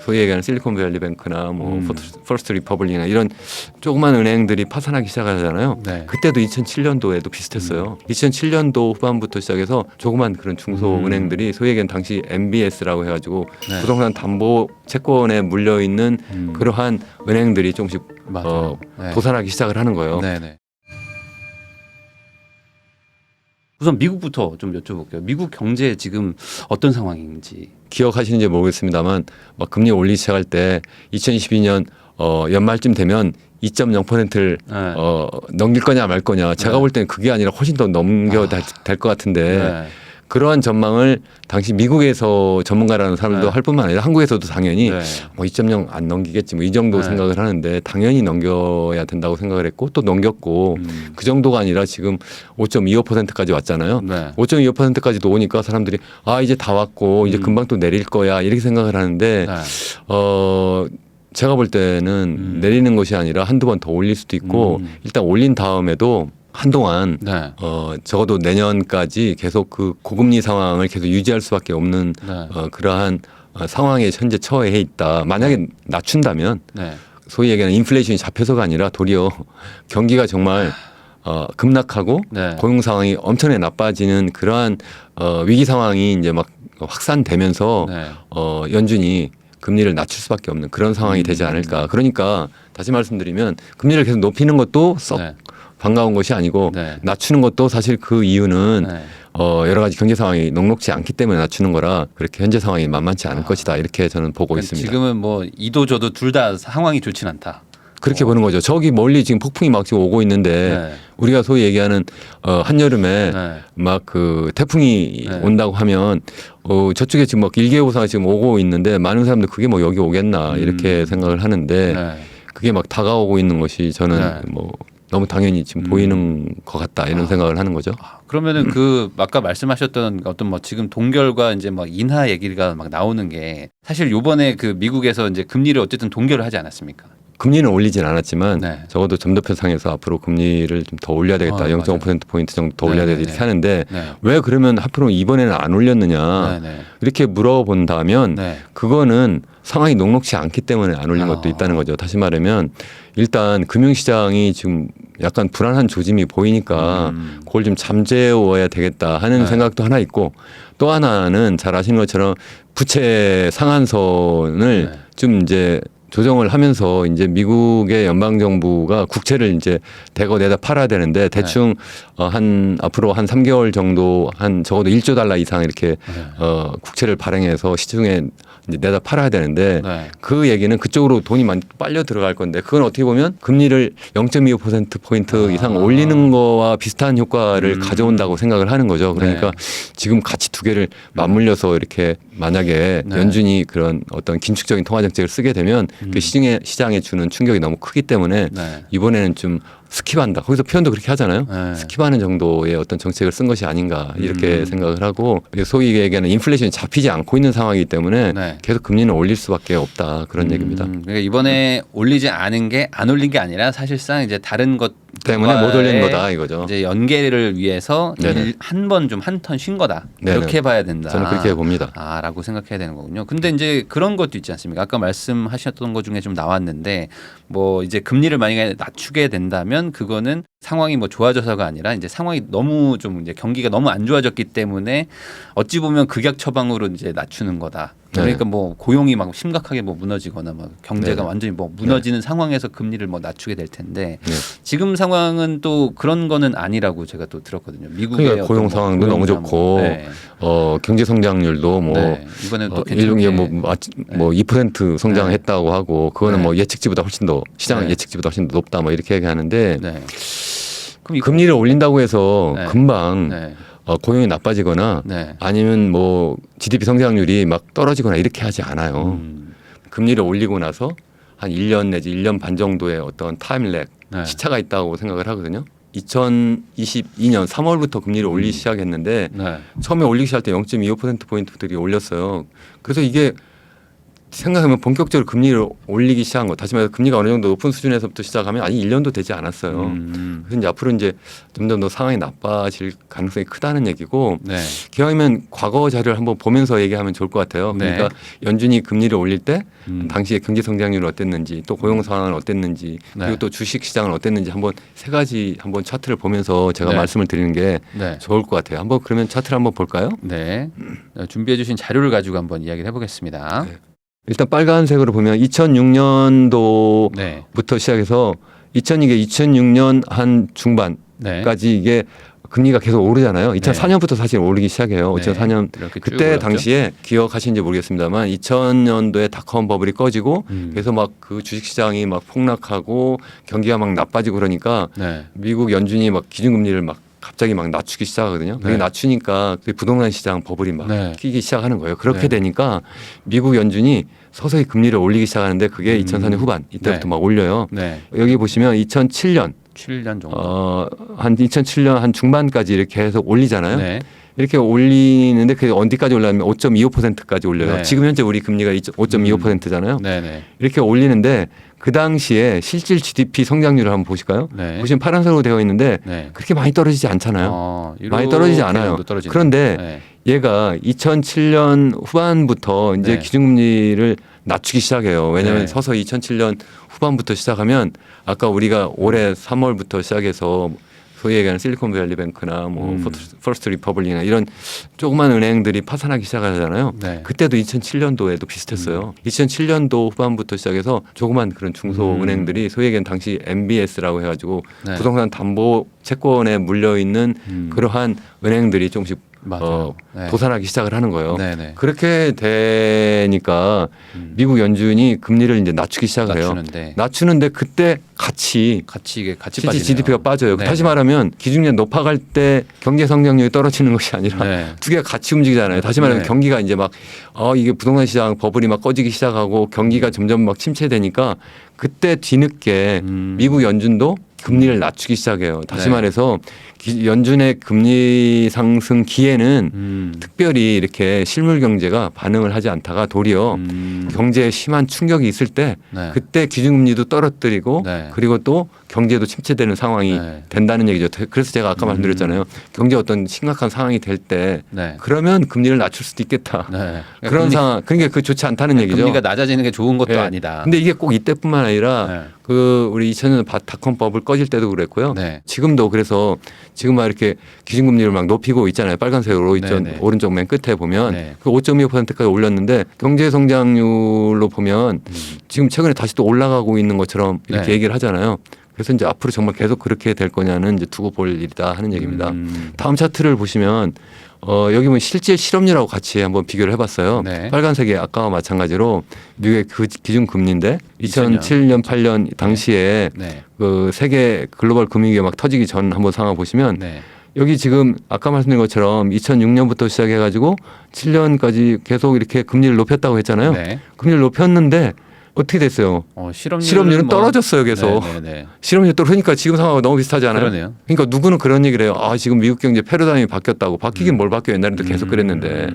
소위 얘기하는 실리콘밸리뱅크나 뭐 퍼스트 리퍼블릭이나 이런 조그만 은행들이 파산하기 시작하잖아요. 네. 그때도 2007년도에도 비슷했어요. 2007년도 후반부터 시작해서 조그만 그런 중소은행들이 소위 얘기하는 당시 MBS라고 해가지고 네. 부동산 담보 채권에 물려 있는 그러한 은행들이 조금씩 맞아요. 네. 도산하기 시작을 하는 거예요. 네네. 우선 미국부터 좀 여쭤볼게요. 미국 경제 지금 어떤 상황인지. 기억하시는지 모르겠습니다만 막 금리 올리기 시작할 때 2022년 연말쯤 되면 2.0%를 네. 넘길 거냐 말 거냐. 제가 네. 볼 때는 그게 아니라 훨씬 더 넘겨 될 것 같은데 네. 그러한 전망을 당시 미국에서 전문가라는 사람들도 네. 할 뿐만 아니라 한국에서도 당연히 네. 뭐 2.0 안 넘기겠지 뭐 이 정도 네. 생각을 하는데 당연히 넘겨야 된다고 생각을 했고 또 넘겼고 그 정도가 아니라 지금 5.25%까지 왔잖아요. 네. 5.25%까지도 오니까 사람들이 아 이제 다 왔고 이제 금방 또 내릴 거야 이렇게 생각을 하는데 네. 제가 볼 때는 내리는 것이 아니라 한두 번 더 올릴 수도 있고 일단 올린 다음에도 한동안 네. 적어도 내년까지 계속 그 고금리 상황을 계속 유지할 수밖에 없는 네. 그러한 상황에 현재 처해 있다. 만약에 낮춘다면 네. 소위 얘기하는 인플레이션이 잡혀서가 아니라 도리어 경기가 정말 급락하고 네. 고용 상황이 엄청나게 나빠지는 그러한 위기 상황이 이제 막 확산되면서 네. 연준이 금리를 낮출 수밖에 없는 그런 상황이 되지 않을까. 그러니까 다시 말씀드리면 금리를 계속 높이는 것도 썩 네. 반가운 것이 아니고 네. 낮추는 것도 사실 그 이유는 네. 여러 가지 경제 상황이 녹록지 않기 때문에 낮추는 거라 그렇게 현재 상황이 만만치 않을 것이다 이렇게 저는 보고 그러니까 있습니다. 지금은 뭐 이도 저도 둘 다 상황이 좋진 않다. 그렇게 보는 거죠. 저기 멀리 지금 폭풍이 막 지금 오고 있는데 네. 우리가 소위 얘기하는 한여름에 네. 막 그 태풍이 네. 온다고 하면 저쪽에 지금 막 일개호사가 지금 오고 있는데 많은 사람들 그게 뭐 여기 오겠나 이렇게 생각을 하는데 네. 그게 막 다가오고 있는 것이 저는 네. 뭐 너무 당연히 지금 보이는 것 같다 이런 생각을 하는 거죠. 그러면은 그 아까 말씀하셨던 어떤 뭐 지금 동결과 이제 막 인하 얘기가 막 나오는 게 사실 요번에 그 미국에서 이제 금리를 어쨌든 동결을 하지 않았습니까? 금리는 올리진 않았지만 네. 적어도 점도표상에서 앞으로 금리를 좀 더 올려야 되겠다. 0.5%포인트 정도 더 올려야 되겠다 이렇게 하는데 네. 왜 그러면 하필 이번에는 안 올렸느냐 네. 네. 이렇게 물어본다면 네. 그거는 상황이 녹록치 않기 때문에 안 올린 것도 있다는 거죠. 다시 말하면 일단 금융시장이 지금 약간 불안한 조짐이 보이니까 그걸 좀 잠재워야 되겠다 하는 네. 생각도 하나 있고 또 하나는 잘 아시는 것처럼 부채 상한선을 네. 좀 이제 조정을 하면서 이제 미국의 연방 정부가 국채를 이제 대거 내다 팔아야 되는데 대충 한 앞으로 한 3개월 정도 한 적어도 1조 달러 이상 이렇게 국채를 발행해서 시중에 이제 내다 팔아야 되는데 네. 그 얘기는 그쪽으로 돈이 많이 빨려 들어갈 건데 그건 어떻게 보면 금리를 0.25%포인트 이상 올리는 거와 비슷한 효과를 가져온다고 생각을 하는 거죠. 그러니까 지금 같이 두 개를 맞물려서 이렇게 만약에 네. 연준이 그런 어떤 긴축적인 통화 정책을 쓰게 되면 그 시장에 주는 충격이 너무 크기 때문에 네. 이번에는 좀 스킵한다. 거기서 표현도 그렇게 하잖아요. 네. 스킵하는 정도의 어떤 정책을 쓴 것이 아닌가 이렇게 생각을 하고 소위 얘기하는 인플레이션이 잡히지 않고 있는 상황이기 때문에 네. 계속 금리는 올릴 수밖에 없다 그런 얘기입니다. 그러니까 이번에 올리지 않은 게 안 올린 게 아니라 사실상 이제 다른 것 때문에 못 올린 거다 이거죠. 이제 연계를 위해서 네네. 한 번 좀 한 턴 쉰 거다. 네네. 이렇게 봐야 된다. 저는 그렇게 봅니다. 라고 생각해야 되는 거군요. 근데 이제 그런 것도 있지 않습니까? 아까 말씀하셨던 것 중에 좀 나왔는데 뭐 이제 금리를 만약에 낮추게 된다면 그거는 상황이 뭐 좋아져서가 아니라 이제 상황이 너무 좀 이제 경기가 너무 안 좋아졌기 때문에 어찌 보면 극약 처방으로 이제 낮추는 거다. 그러니까 뭐 고용이 막 심각하게 뭐 무너지거나 막 경제가 완전히 뭐 무너지는 상황에서 금리를 뭐 낮추게 될 텐데 지금 상황은 또 그런 거는 아니라고 제가 또 들었거든요. 미국의 그러니까 고용 상황도 너무 좋고 경제 성장률도 뭐 이번에 또 일종의 뭐 2% 성장했다고 하고 그거는 뭐 예측치보다 훨씬 더 시장 예측치보다 훨씬 더 높다 뭐 이렇게 얘기하는데 그럼 금리를 올린다고 해서 금방 고용이 나빠지거나 아니면 뭐 GDP 성장률이 막 떨어지거나 이렇게 하지 않아요. 금리를 올리고 나서 한 1년 내지 1년 반 정도의 어떤 타임렉 시차가 있다고 생각을 하거든요. 2022년 3월부터 금리를 올리기 시작했는데 처음에 올리기 시작할 때 0.25%포인트들이 올렸어요. 그래서 이게 생각하면 본격적으로 금리를 올리기 시작한 거. 다시 말해서 금리가 어느 정도 높은 수준에서부터 시작하면 아직 1년도 되지 않았어요. 그래서 이제 앞으로 이제 점점 더 상황이 나빠질 가능성이 크다는 얘기고. 네. 기왕이면 과거 자료를 한번 보면서 얘기하면 좋을 것 같아요. 그러니까 연준이 금리를 올릴 때 당시에 경제 성장률은 어땠는지, 또 고용 상황은 어땠는지, 그리고 또 주식 시장은 어땠는지 한번 세 가지 한번 차트를 보면서 제가 말씀을 드리는 게 좋을 것 같아요. 한번 그러면 차트를 한번 볼까요? 네. 준비해 주신 자료를 가지고 한번 이야기를 해보겠습니다. 네. 일단 빨간색으로 보면 2006년도부터 시작해서 2006년 한 중반까지 이게 금리가 계속 오르잖아요. 2004년부터 사실 오르기 시작해요. 2004년 그때 당시에 기억하시는지 모르겠습니다만 2000년도에 닷컴 버블이 꺼지고 그래서 막 그 주식시장이 막 폭락하고 경기가 막 나빠지고 그러니까 미국 연준이 막 기준금리를 막 갑자기 막 낮추기 시작하거든요. 그게 낮추니까 부동산 시장 버블이 막 끼기 시작하는 거예요. 그렇게 되니까 미국 연준이 서서히 금리를 올리기 시작하는데 그게 2004년 후반 이때부터 막 올려요. 여기 보시면 2007년 정도. 한 2007년 한 중반까지 이렇게 계속 올리잖아요. 이렇게 올리는데 그게 어디까지 올라가면 5.25%까지 올려요. 지금 현재 우리 금리가 5.25%잖아요. 이렇게 올리는데 그 당시에 실질 GDP 성장률을 한번 보실까요? 보시면 파란색으로 되어 있는데 그렇게 많이 떨어지지 않잖아요. 많이 떨어지지 않아요. 그런데 얘가 2007년 후반부터 이제 기준금리를 낮추기 시작해요. 왜냐하면 서서히 2007년 후반부터 시작하면 아까 우리가 올해 3월부터 시작해서 소위 얘기하는 실리콘밸리뱅크나 뭐 퍼스트 리퍼블릭이나 이런 조그만 은행들이 파산하기 시작하잖아요. 그때도 2007년도에도 비슷했어요. 2007년도 후반부터 시작해서 조그만 그런 중소은행들이 소위 얘기하는 당시 MBS라고 해가지고 부동산 담보 채권에 물려 있는 그러한 은행들이 조금씩 도산하기 시작을 하는 거예요. 그렇게 되니까 미국 연준이 금리를 이제 낮추기 시작을 해요. 낮추는데 그때 같이 빠지네요. GDP가 빠져요. 다시 말하면 기준금리가 높아갈 때 경제 성장률이 떨어지는 것이 아니라 두 개가 같이 움직이잖아요. 다시 말하면 경기가 이제 막 이게 부동산 시장 버블이 막 꺼지기 시작하고 경기가 점점 막 침체되니까 그때 뒤늦게 미국 연준도 금리를 낮추기 시작해요. 다시 말해서 연준의 금리 상승 기에는 특별히 이렇게 실물 경제가 반응을 하지 않다가 도리어 경제에 심한 충격이 있을 때 그때 기준금리도 떨어뜨리고 그리고 또 경제도 침체되는 상황이 된다는 얘기죠. 그래서 제가 아까 말씀드렸잖아요. 경제 어떤 심각한 상황이 될 때 그러면 금리를 낮출 수도 있겠다. 그런 상황. 그러니까 그 좋지 않다는 얘기죠. 금리가 낮아지는 게 좋은 것도 아니다. 근데 이게 꼭 이때뿐만 아니라 그 우리 2000년 닷컴 버블 꺼질 때도 그랬고요. 지금도 그래서 지금 막 이렇게 기준금리를 막 높이고 있잖아요. 빨간색으로 오른쪽 맨 끝에 보면 그 5.25%까지 올렸는데 경제 성장률로 보면 지금 최근에 다시 또 올라가고 있는 것처럼 이렇게 얘기를 하잖아요. 그래서 이제 앞으로 정말 계속 그렇게 될 거냐는 이제 두고 볼 일이다 하는 얘기입니다. 다음 차트를 보시면 여기 보면 실제 실업률하고 같이 한번 비교를 해봤어요. 빨간색이 아까와 마찬가지로 미국의 그 기준 금리인데 2007년 8년 당시에 그 세계 글로벌 금융위기 막 터지기 전 한번 상황 보시면 여기 지금 아까 말씀드린 것처럼 2006년부터 시작해가지고 7년까지 계속 이렇게 금리를 높였다고 했잖아요. 금리를 높였는데 어떻게 됐어요? 실업률은 떨어졌어요. 계속. 실업률이 떨어지니까 지금 상황과 너무 비슷하지 않아요? 그러니까 누구는 그런 얘기를 해요. 지금 미국 경제 패러다임이 바뀌었다고. 바뀌긴 뭘 바뀌어. 옛날에도 계속 그랬는데.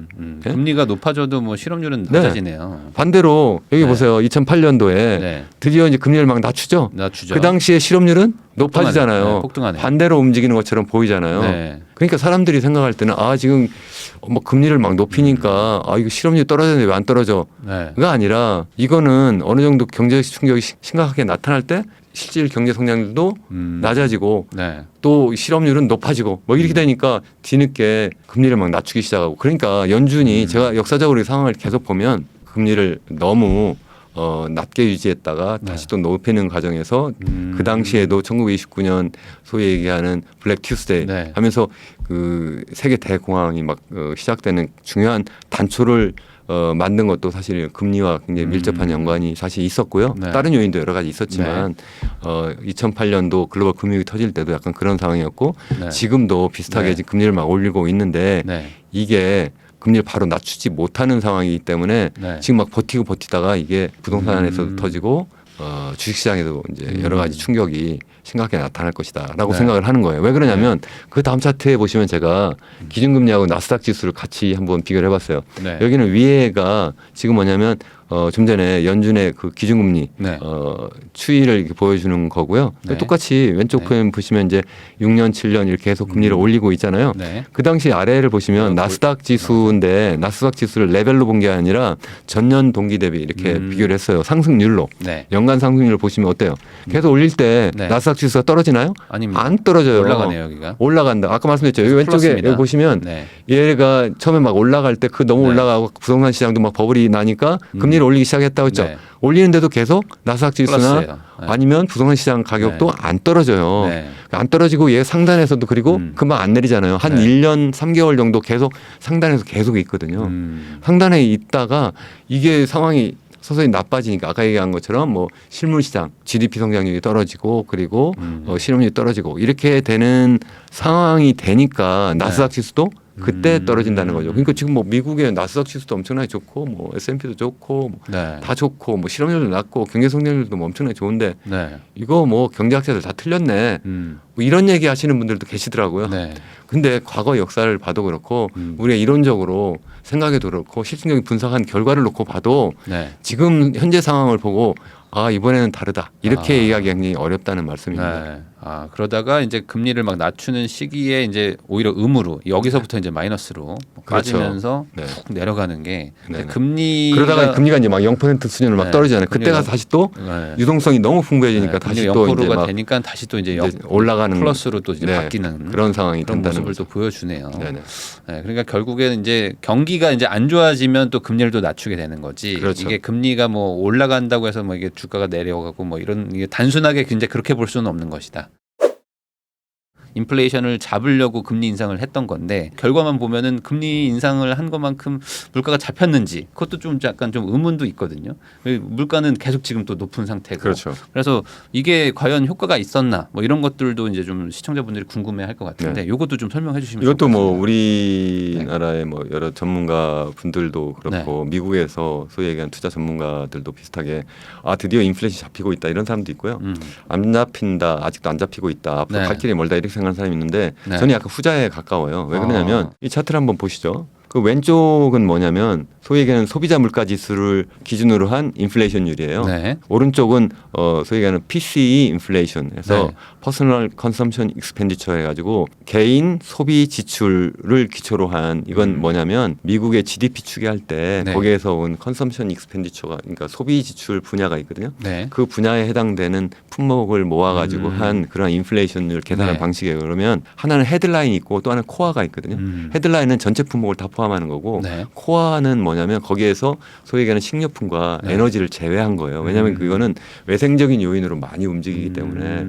금리가 높아져도 뭐 실업률은 낮아지네요. 반대로 여기 보세요. 2008년도에 드디어 이제 금리를 막 낮추죠. 그 당시에 실업률은 높아지잖아요. 반대로 움직이는 것처럼 보이잖아요. 그러니까 사람들이 생각할 때는 지금 뭐 금리를 막 높이니까 이거 실업률이 떨어졌는데 왜 안 떨어져?가 아니라 이거는 어느 정도 경제적 충격이 심각하게 나타날 때 실질 경제 성장률도 낮아지고 또 실업률은 높아지고 뭐 이렇게 되니까 뒤늦게 금리를 막 낮추기 시작하고 그러니까 연준이 제가 역사적으로 이 상황을 계속 보면 금리를 너무 낮게 유지했다가 다시 또 높이는 과정에서 그 당시에도 1929년 소위 얘기하는 블랙 튜스데이 하면서 그 세계 대공황이 막 시작되는 중요한 단초를 만든 것도 사실 금리와 굉장히 밀접한 연관이 사실 있었고요. 다른 요인도 여러 가지 있었지만 2008년도 글로벌 금융위기 터질 때도 약간 그런 상황이었고 지금도 비슷하게 지금 금리를 막 올리고 있는데 이게 금리를 바로 낮추지 못하는 상황이기 때문에 지금 막 버티다가 이게 부동산에서도 터지고 주식시장에도 이제 여러 가지 충격이 심각하게 나타날 것이다라고 생각을 하는 거예요. 왜 그러냐면 그 다음 차트에 보시면 제가 기준금리하고 나스닥 지수를 같이 한번 비교를 해봤어요. 여기는 위에가 지금 뭐냐면 좀 전에 연준의 그 기준금리 네. 추이를 이렇게 보여주는 거고요. 네. 똑같이 왼쪽 편 보시면 이제 6년, 7년 이렇게 계속 금리를 올리고 있잖아요. 네. 그 당시 아래를 보시면 나스닥 지수인데 나스닥 지수를 레벨로 본 게 아니라 전년 동기 대비 이렇게 비교를 했어요. 상승률로. 네. 연간 상승률을 보시면 어때요? 계속 올릴 때 네. 나스닥 지수가 떨어지나요? 아닙니다. 안 떨어져요. 올라가네요, 여기가. 올라간다. 아까 말씀드렸죠. 여기 왼쪽에 플러스입니다. 여기 보시면 네. 얘가 처음에 막 올라갈 때 그 너무 네. 올라가고 부동산 시장도 막 버블이 나니까 금리를 올리기 시작했다고 했죠. 네. 올리는데도 계속 나스닥 지수나 플러스예요. 네. 아니면 부동산 시장 가격도 네. 안 떨어져요. 네. 안 떨어지고 얘 상단에서도 그리고 금방 안 내리잖아요. 한 네. 1년 3개월 정도 계속 상단에서 계속 있거든요. 상단에 있다가 이게 상황이 서서히 나빠지니까 아까 얘기한 것처럼 뭐 실물 시장 GDP 성장률이 떨어지고 그리고 실업률이 떨어지고 이렇게 되는 상황이 되니까 나스닥 지수도 그때 떨어진다는 거죠. 그러니까 지금 뭐 미국의 나스닥 지수도 엄청나게 좋고 뭐 S&P도 좋고 뭐 네. 다 좋고 뭐 실업률도 낮고 경제 성장률도 뭐 엄청나게 좋은데 네. 이거 뭐 경제학자들 다 틀렸네. 뭐 이런 얘기 하시는 분들도 계시더라고요. 네. 근데 과거 역사를 봐도 그렇고 우리가 이론적으로 생각해도 그렇고 실증적인 분석한 결과를 놓고 봐도 네. 지금 현재 상황을 보고 아 이번에는 다르다 이렇게 얘기하기 굉장히 어렵다는 말씀입니다. 네. 그러다가 이제 금리를 막 낮추는 시기에 이제 오히려 음으로 여기서부터 이제 마이너스로 그렇죠. 빠지면서 네. 푹 내려가는 게 네네. 금리가 그러다가 금리가 이제 막 0% 수준으로 막 네. 떨어지잖아요. 그때가 금리가- 다시 또 네. 유동성이 너무 풍부해지니까 다시 또 이제 0%가 막 되니까 다시 또 이제 올라가는 플러스로 또 이제 네. 바뀌는 그런 상황이 그런 된다는 모습을 거죠. 또 보여주네요. 네네. 네, 그러니까 결국에는 이제 경기가 이제 안 좋아지면 또 금리를 또 낮추게 되는 거지. 그렇죠. 이게 금리가 뭐 올라간다고 해서 뭐 이게 주가가 내려가고 뭐 이런 이게 단순하게 이제 그렇게 볼 수는 없는 것이다. 인플레이션을 잡으려고 금리 인상을 했던 건데 결과만 보면은 금리 인상을 한 것만큼 물가가 잡혔는지 그것도 좀 약간 좀 의문도 있거든요. 물가는 계속 지금 또 높은 상태고 그렇죠. 그래서 이게 과연 효과가 있었나 뭐 이런 것들도 이제 좀 시청자분들이 궁금해할 것 같은데 이것도 좀 설명해 주시면 이것도 좋을 것 뭐 같습니다. 우리나라의 뭐 여러 전문가 분들도 그렇고 미국에서 소위 얘기하는 투자 전문가들도 비슷하게 아 드디어 인플레이션이 잡히고 있다 이런 사람도 있고요. 안 잡힌다 아직도 안 잡히고 있다 앞으로 네. 갈 길이 멀다 이렇게 생각하는 사람이 있는데 네. 저는 약간 후자에 가까워요. 왜 그러냐면 이 차트를 한번 보시죠. 그 왼쪽은 뭐냐면 소위 얘기하는 소비자 물가 지수를 기준으로 한 인플레이션율이에요. 네. 오른쪽은 소위 얘기하는 PCE 인플레이션에서 네. 퍼스널 컨섬션 익스펜디처 해가지고 개인 소비 지출을 기초로 한 이건 뭐냐면 미국의 GDP 추계할 때 네. 거기에서 온 컨섬션 익스펜디처가 그러니까 소비 지출 분야가 있거든요. 네. 그 분야에 해당되는 품목을 모아가지고 한 그런 인플레이션을 계산하는 네. 방식이에요. 그러면 하나는 헤드라인이 있고 또 하나는 코어가 있거든요. 헤드라인은 전체 품목을 다 포함하는 거고 네. 코어는 뭐냐면 거기에서 소위 얘기하는 식료품과 네. 에너지를 제외한 거예요. 왜냐하면 그거는 외생적인 요인으로 많이 움직이기 때문에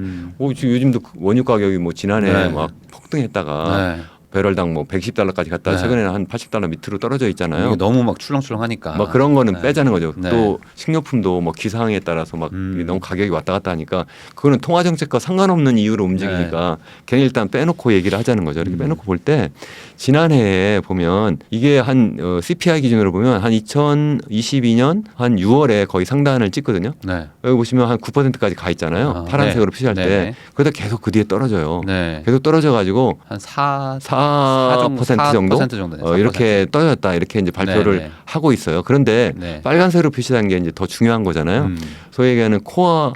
지금 요즘도 원유 가격이 뭐 지난해 네. 막 폭등했다가 네. 배럴당 뭐 110달러까지 갔다 네. 최근에는 한 80달러 밑으로 떨어져 있잖아요. 이게 너무 막 출렁출렁하니까. 뭐 그런 거는 네. 빼자는 거죠. 네. 또 식료품도 뭐 기상에 따라서 막 너무 가격이 왔다 갔다 하니까 그거는 통화 정책과 상관없는 이유로 움직이니까 걔는 일단 빼놓고 얘기를 하자는 거죠. 이렇게 빼놓고 볼 때 지난해에 보면 이게 한 CPI 기준으로 보면 한 2022년 한 6월에 거의 상단을 찍거든요. 네. 여기 보시면 한 9%까지 가 있잖아요. 파란색으로 표시할 네. 때. 네. 그러다 계속 그 뒤에 떨어져요. 네. 계속 떨어져 가지고 한 4% 4% 정도 정도 이렇게 떨어졌다 이렇게 이제 발표를 네, 네. 하고 있어요. 그런데 네. 빨간색으로 표시한 게 이제 더 중요한 거잖아요. 소위 얘기하는 코어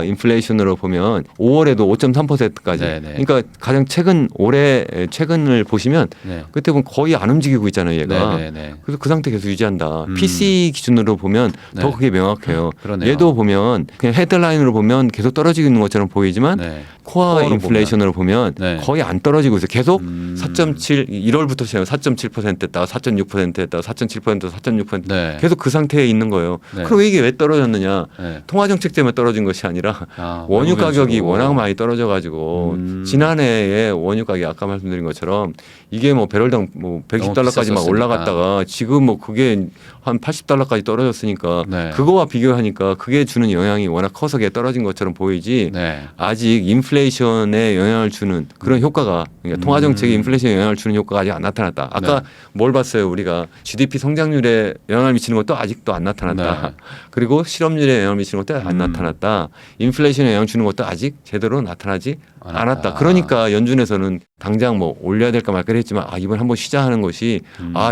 인플레이션으로 보면 5월에도 5.3%까지. 네, 네. 그러니까 가장 올해 최근을 보시면 네. 그때 보면 거의 안 움직이고 있잖아요, 얘가. 네, 네, 네. 그래서 그 상태 계속 유지한다. PC 기준으로 보면 더 네. 그게 명확해요. 그러네요. 얘도 보면 그냥 헤드라인으로 보면 계속 떨어지고 있는 것처럼 보이지만 네. 코어 코어로 인플레이션으로 보면 네. 거의 안 떨어지고 있어요. 계속 4.7 1월부터 시작해서 4.7% 했다가 4.6% 했다가 4.7% 4.6% 네. 계속 그 상태에 있는 거예요. 네. 그럼 이게 왜 떨어졌느냐? 네. 통화 정책 때문에 떨어진 것이 아니라 아, 원유 외국 가격이 연수로. 워낙 많이 떨어져 가지고 지난해에 원유 가격이 아까 말씀드린 것처럼 이게 뭐 배럴당 뭐 110달러까지 막 비쌌었으니까. 올라갔다가 지금 뭐 그게 한 80달러까지 떨어졌으니까 네. 그거와 비교하니까 그게 주는 영향이 워낙 커서 그게 떨어진 것처럼 보이지 네. 아직 인플레이션에 영향을 주는 그런 효과가 그러니까 통화 정책이 인플레이션에 영향을 주는 효과가 아직 안 나타났다. 아까 네. 뭘 봤어요? 우리가 GDP 성장률에 영향을 미치는 것도 아직도 안 나타났다. 네. 그리고 실업률에 영향을 미치는 것도 안 나타났다. 인플레이션에 영향을 주는 것도 아직 제대로 나타나지 안 왔다. 그러니까 연준에서는 당장 뭐 올려야 될까 말까 했지만 이번 한번 쉬자 하는 것이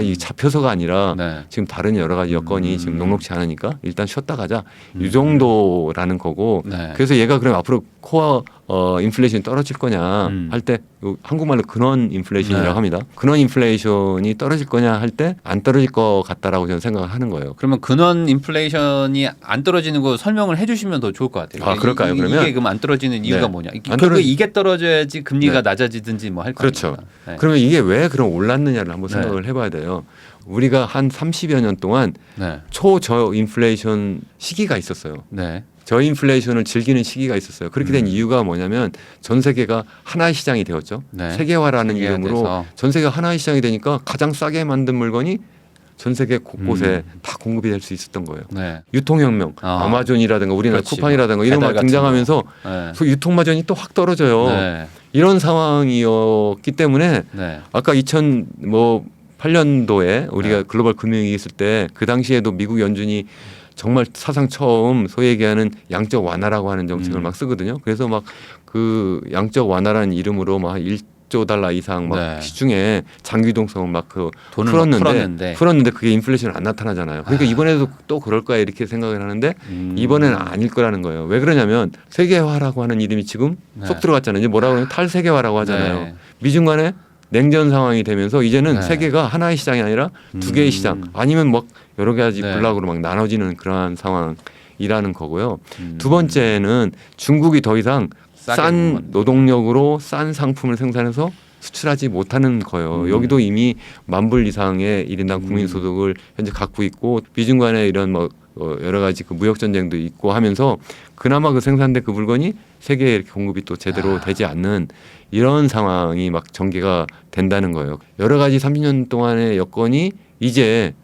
이 잡혀서가 아니라 네. 지금 다른 여러 가지 여건이 지금 녹록치 않으니까 일단 쉬었다 가자. 이 정도라는 거고. 네. 그래서 얘가 그럼 앞으로 코어 인플레이션이 떨어질 거냐 할 때 한국말로 근원 인플레이션이라고 네. 합니다. 근원 인플레이션이 떨어질 거냐 할 때 안 떨어질 것 같다라고 저는 생각을 하는 거예요. 그러면 근원 인플레이션이 안 떨어지는 거 설명을 해주시면 더 좋을 것 같아요. 그럴까요? 그러면 이게 그럼 안 떨어지는 이유가 네. 뭐냐? 떨어지- 이게 떨어져야지 금리가 네. 낮아지든지 뭐 할 거 그렇죠. 아닙니까? 네. 그러면 이게 왜 그럼 올랐느냐를 한번 네. 생각을 해봐야 돼요. 우리가 한 30여 년 동안 네. 초저 인플레이션 시기가 있었어요. 네. 저인플레이션을 즐기는 시기가 있었어요. 그렇게 된 이유가 뭐냐면 전 세계가 하나의 시장이 되었죠. 네. 세계화라는 세계화 이름으로 돼서. 전 세계가 하나의 시장이 되니까 가장 싸게 만든 물건이 전 세계 곳곳에 다 공급이 될 수 있었던 거예요. 네. 유통혁명, 아마존이라든가 우리나라 그렇지. 쿠팡이라든가 이런 거 배달 같은 등장하면서 네. 그 유통마전이 또 확 떨어져요. 네. 이런 상황이었기 때문에 네. 아까 2008년도에 우리가 네. 글로벌 금융위기 있을 때 그 당시에도 미국 연준이 정말 사상 처음 소위 얘기하는 양적 완화라고 하는 정책을 막 쓰거든요. 그래서 막 그 양적 완화라는 이름으로 막 1조 달러 이상 막 네. 시중에 장기 유동성을 막 돈을 막 풀었는데 그게 인플레이션 안 나타나잖아요. 그러니까 이번에도 또 그럴 거야 이렇게 생각을 하는데 이번에는 아닐 거라는 거예요. 왜 그러냐면 세계화라고 하는 이름이 지금 네. 쏙 들어갔잖아요. 이제 뭐라고 하면 탈세계화라고 하잖아요. 네. 미중 간에 냉전 상황이 되면서 이제는 네. 세계가 하나의 시장이 아니라 두 개의 시장 아니면 막 여러 가지 네. 블락으로 막 나눠지는 그러한 상황이라는 거고요. 두 번째는 중국이 더 이상 싼 노동력으로 싼 상품을 생산해서 수출하지 못하는 거예요. 여기도 이미 10,000불 이상의 1인당 국민소득을 현재 갖고 있고 미중 간에 이런 뭐 여러 가지 그 무역 전쟁도 있고 하면서 그나마 그 생산된 그 물건이 세계에 이렇게 공급이 또 제대로 되지 않는 이런 상황이 막 전개가 된다는 거예요. 여러 가지 30년 동안의 여건이 이제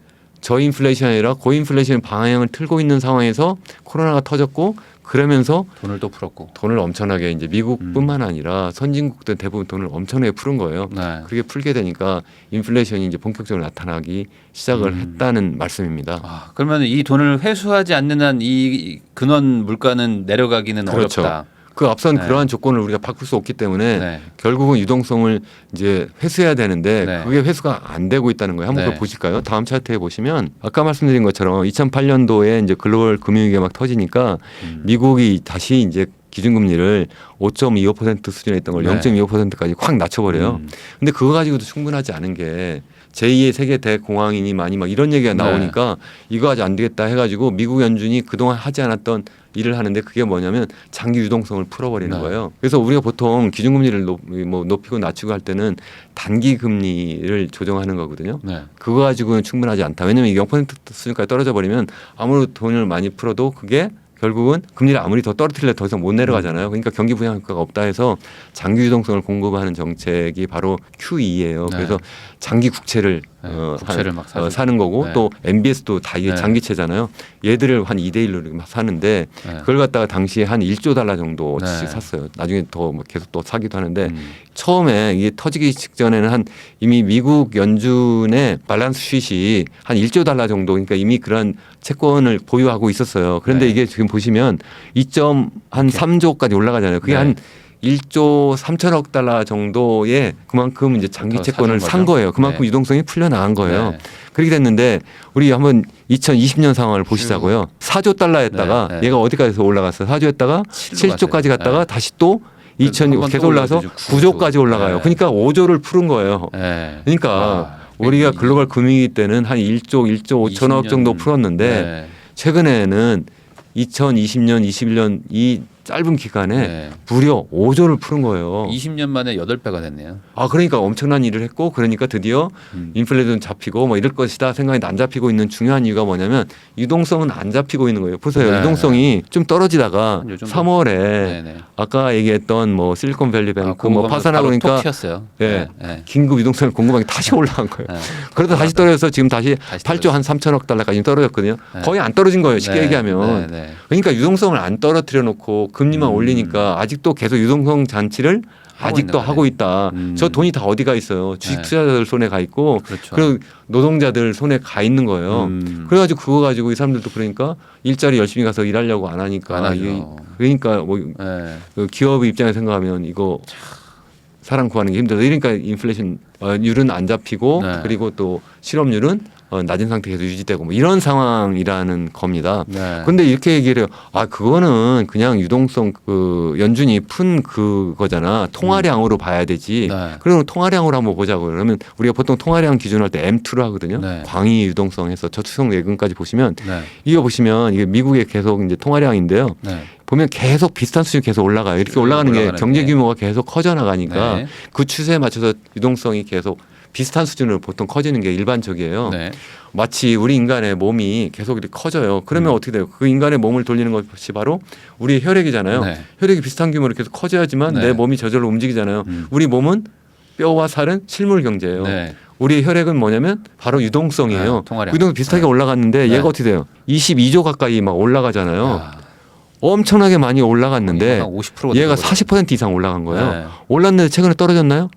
저인플레이션이 아니라 고인플레이션 방향을 틀고 있는 상황에서 코로나가 터졌고 그러면서 돈을 또 풀었고. 돈을 엄청나게 이제 미국뿐만 아니라 선진국들 대부분 돈을 엄청나게 푸른 거예요. 네. 그렇게 풀게 되니까 인플레이션이 이제 본격적으로 나타나기 시작을 했다는 말씀입니다. 그러면 이 돈을 회수하지 않는 한 이 근원 물가는 내려가기는 그렇죠. 어렵다. 그 앞선 네. 그러한 조건을 우리가 바꿀 수 없기 때문에 네. 결국은 유동성을 이제 회수해야 되는데 네. 그게 회수가 안 되고 있다는 거예요. 한번 네. 그걸 보실까요? 다음 차트에 보시면 아까 말씀드린 것처럼 2008년도에 이제 글로벌 금융위기가 막 터지니까 미국이 다시 이제 기준금리를 5.25% 수준에 있던 걸 네. 0.25%까지 확 낮춰버려요. 근데 그거 가지고도 충분하지 않은 게 제2의 세계 대공황이니 많이 막 이런 얘기가 나오니까 이거 아직 안 되겠다 해가지고 미국 연준이 그동안 하지 않았던 일을 하는데 그게 뭐냐면 장기 유동성을 풀어버리는 네. 거예요. 그래서 우리가 보통 기준금리를 높이고 낮추고 할 때는 단기 금리를 조정하는 거거든요. 네. 그거 가지고는 충분하지 않다. 왜냐하면 이게 0% 수준까지 떨어져 버리면 아무리 돈을 많이 풀어도 그게 결국은 금리를 아무리 더 떨어뜨릴래 더 이상 못 내려가잖아요. 그러니까 경기 부양 효과가 없다 해서 장기 유동성을 공급하는 정책이 바로 QE예요. 네. 그래서 장기 국채를 국채를 막 사는 거고 네. 또 MBS도 다 이게 네. 장기채잖아요. 얘들을 한 2대1로 막 사는데 네. 그걸 갖다가 당시에 한 1조 달러 정도씩 네. 샀어요. 나중에 더 뭐 계속 또 사기도 하는데 처음에 이게 터지기 직전에는 한 이미 미국 연준의 밸런스 쉿이 한 1조 달러 정도 그러니까 이미 그런 채권을 보유하고 있었어요. 그런데 네. 이게 지금 보시면 2.3조까지 올라가잖아요. 그게 네. 한 1조 3천억 달러 정도의 그만큼 이제 장기 채권을 산 거예요. 그만큼 네. 유동성이 풀려 나간 거예요. 네. 그렇게 됐는데 우리 한번 2020년 상황을 보시자고요. 4조 달러였다가 네, 네. 얘가 어디까지 올라갔어요? 4조였다가 7조까지 갔다가 네. 다시 또 한번 2000 계속 또 올라서 올라가죠. 9조까지 올라가요. 네. 그러니까 5조를 푸른 거예요. 네. 그러니까 우리가 글로벌 금융위기 때는 한 1조 5천억 정도 풀었는데 네. 최근에는 2020년, 21년 이 짧은 기간에 네. 무려 5조를 푸른 거예요. 20년 만에 8배가 됐네요. 그러니까 엄청난 일을 했고 그러니까 드디어 인플레도 잡히고 뭐 이럴 것이다 생각이 안 잡히고 있는 중요한 이유가 뭐냐면 유동성은 안 잡히고 있는 거예요. 보세요. 네. 유동성이 좀 떨어지다가 요즘 3월에 네네. 아까 얘기했던 뭐 실리콘밸리뱅크 뭐 공급망도 파산하고 바로 그러니까 톡 튀었어요. 예. 네. 긴급 유동성 공급망이 다시 올라간 거예요. 네. 그러다 다시 떨어져서 지금 다시 다시 8조 한 3천억 달러까지 떨어졌거든요. 네. 거의 안 떨어진 거예요. 쉽게 네. 얘기하면. 네. 네. 그러니까 유동성을 안 떨어뜨려 놓고 금리만 올리니까 아직도 계속 유동성 잔치를 아직도 하고 있다. 저 돈이 다 어디가 있어요. 주식 투자자들 손에 가 있고 그렇죠. 그리고 노동자들 손에 가 있는 거예요. 그래가지고 그거 가지고 이 사람들도 그러니까 일자리 열심히 가서 일하려고 안 하니까 그러니까 뭐 그 기업의 입장에서 생각하면 이거 사람 구하는 게 힘들다. 이러니까 인플레이션 율은 안 잡히고 그리고 또 실업률은 낮은 상태에서 유지되고 뭐 이런 상황이라는 겁니다. 그런데 이렇게 얘기를 해요. 아 그거는 그냥 유동성 그 연준이 푼 그거잖아. 통화량으로 봐야 되지. 그러면 통화량으로 한번 보자고. 그러면 우리가 보통 통화량 기준할 때 M2로 하거든요. 광의 유동성에서 저축성 예금까지 보시면 이거 보시면 이게 미국의 계속 이제 통화량인데요. 보면 계속 비슷한 수준이 계속 올라가요. 이렇게 올라가는 게 경제 규모가 계속 커져 나가니까 그 추세에 맞춰서 유동성이 계속 비슷한 수준으로 보통 커지는 게 일반적이에요. 마치 우리 인간의 몸이 계속 이렇게 커져요. 그러면 어떻게 돼요? 그 인간의 몸을 돌리는 것이 바로 우리 혈액이잖아요. 혈액이 비슷한 규모로 계속 커져야지만 내 몸이 저절로 움직이잖아요. 우리 몸은 뼈와 살은 실물 경제예요. 우리 혈액은 뭐냐면 바로 유동성이에요. 유동성 비슷하게 올라갔는데 얘가 어떻게 돼요? 22조 가까이 막 올라가잖아요. 엄청나게 많이 올라갔는데 얘가 40% 이상 올라간 거예요. 올랐는데 최근에 떨어졌나요?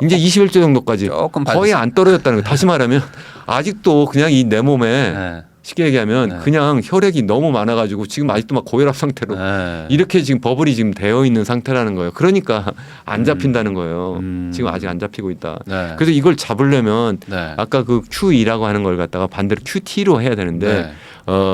이제 21조 정도까지 거의 안 떨어졌다는 거예요. 다시 말하면 아직도 그냥 이 내 몸에 쉽게 얘기하면 그냥 혈액이 너무 많아가지고 지금 아직도 막 고혈압 상태로 이렇게 지금 버블이 지금 되어 있는 상태라는 거예요. 그러니까 안 잡힌다는 거예요. 지금 아직 안 잡히고 있다. 그래서 이걸 잡으려면 아까 그 Q2라고 하는 걸 갖다가 반대로 QT로 해야 되는데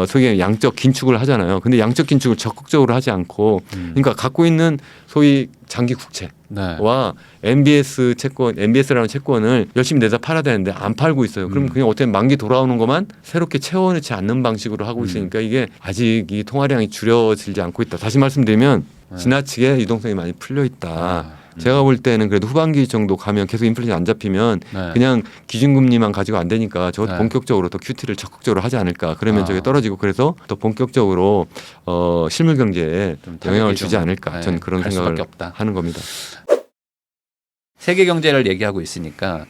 소위 양적 긴축을 하잖아요. 근데 양적 긴축을 적극적으로 하지 않고 그러니까 갖고 있는 소위 장기 국채와 MBS 채권, MBS라는 채권을 열심히 내다 팔아야 되는데 안 팔고 있어요. 그럼 그냥 어떻게 만기 돌아오는 것만 새롭게 채워넣지 않는 방식으로 하고 있으니까 이게 아직 이 통화량이 줄여지지 않고 있다. 다시 말씀드리면 지나치게 유동성이 많이 풀려 있다. 제가 볼 때는 그래도 후반기 정도 가면 계속 인플레이션 안 잡히면 그냥 기준금리만 가지고 안 되니까 저 본격적으로 더 QT를 적극적으로 하지 않을까. 그러면 저게 떨어지고 그래서 더 본격적으로 실물 경제에 영향을 주지 않을까. 저는 그런 생각을 하는 겁니다. 세계 경제를 얘기하고 있으니까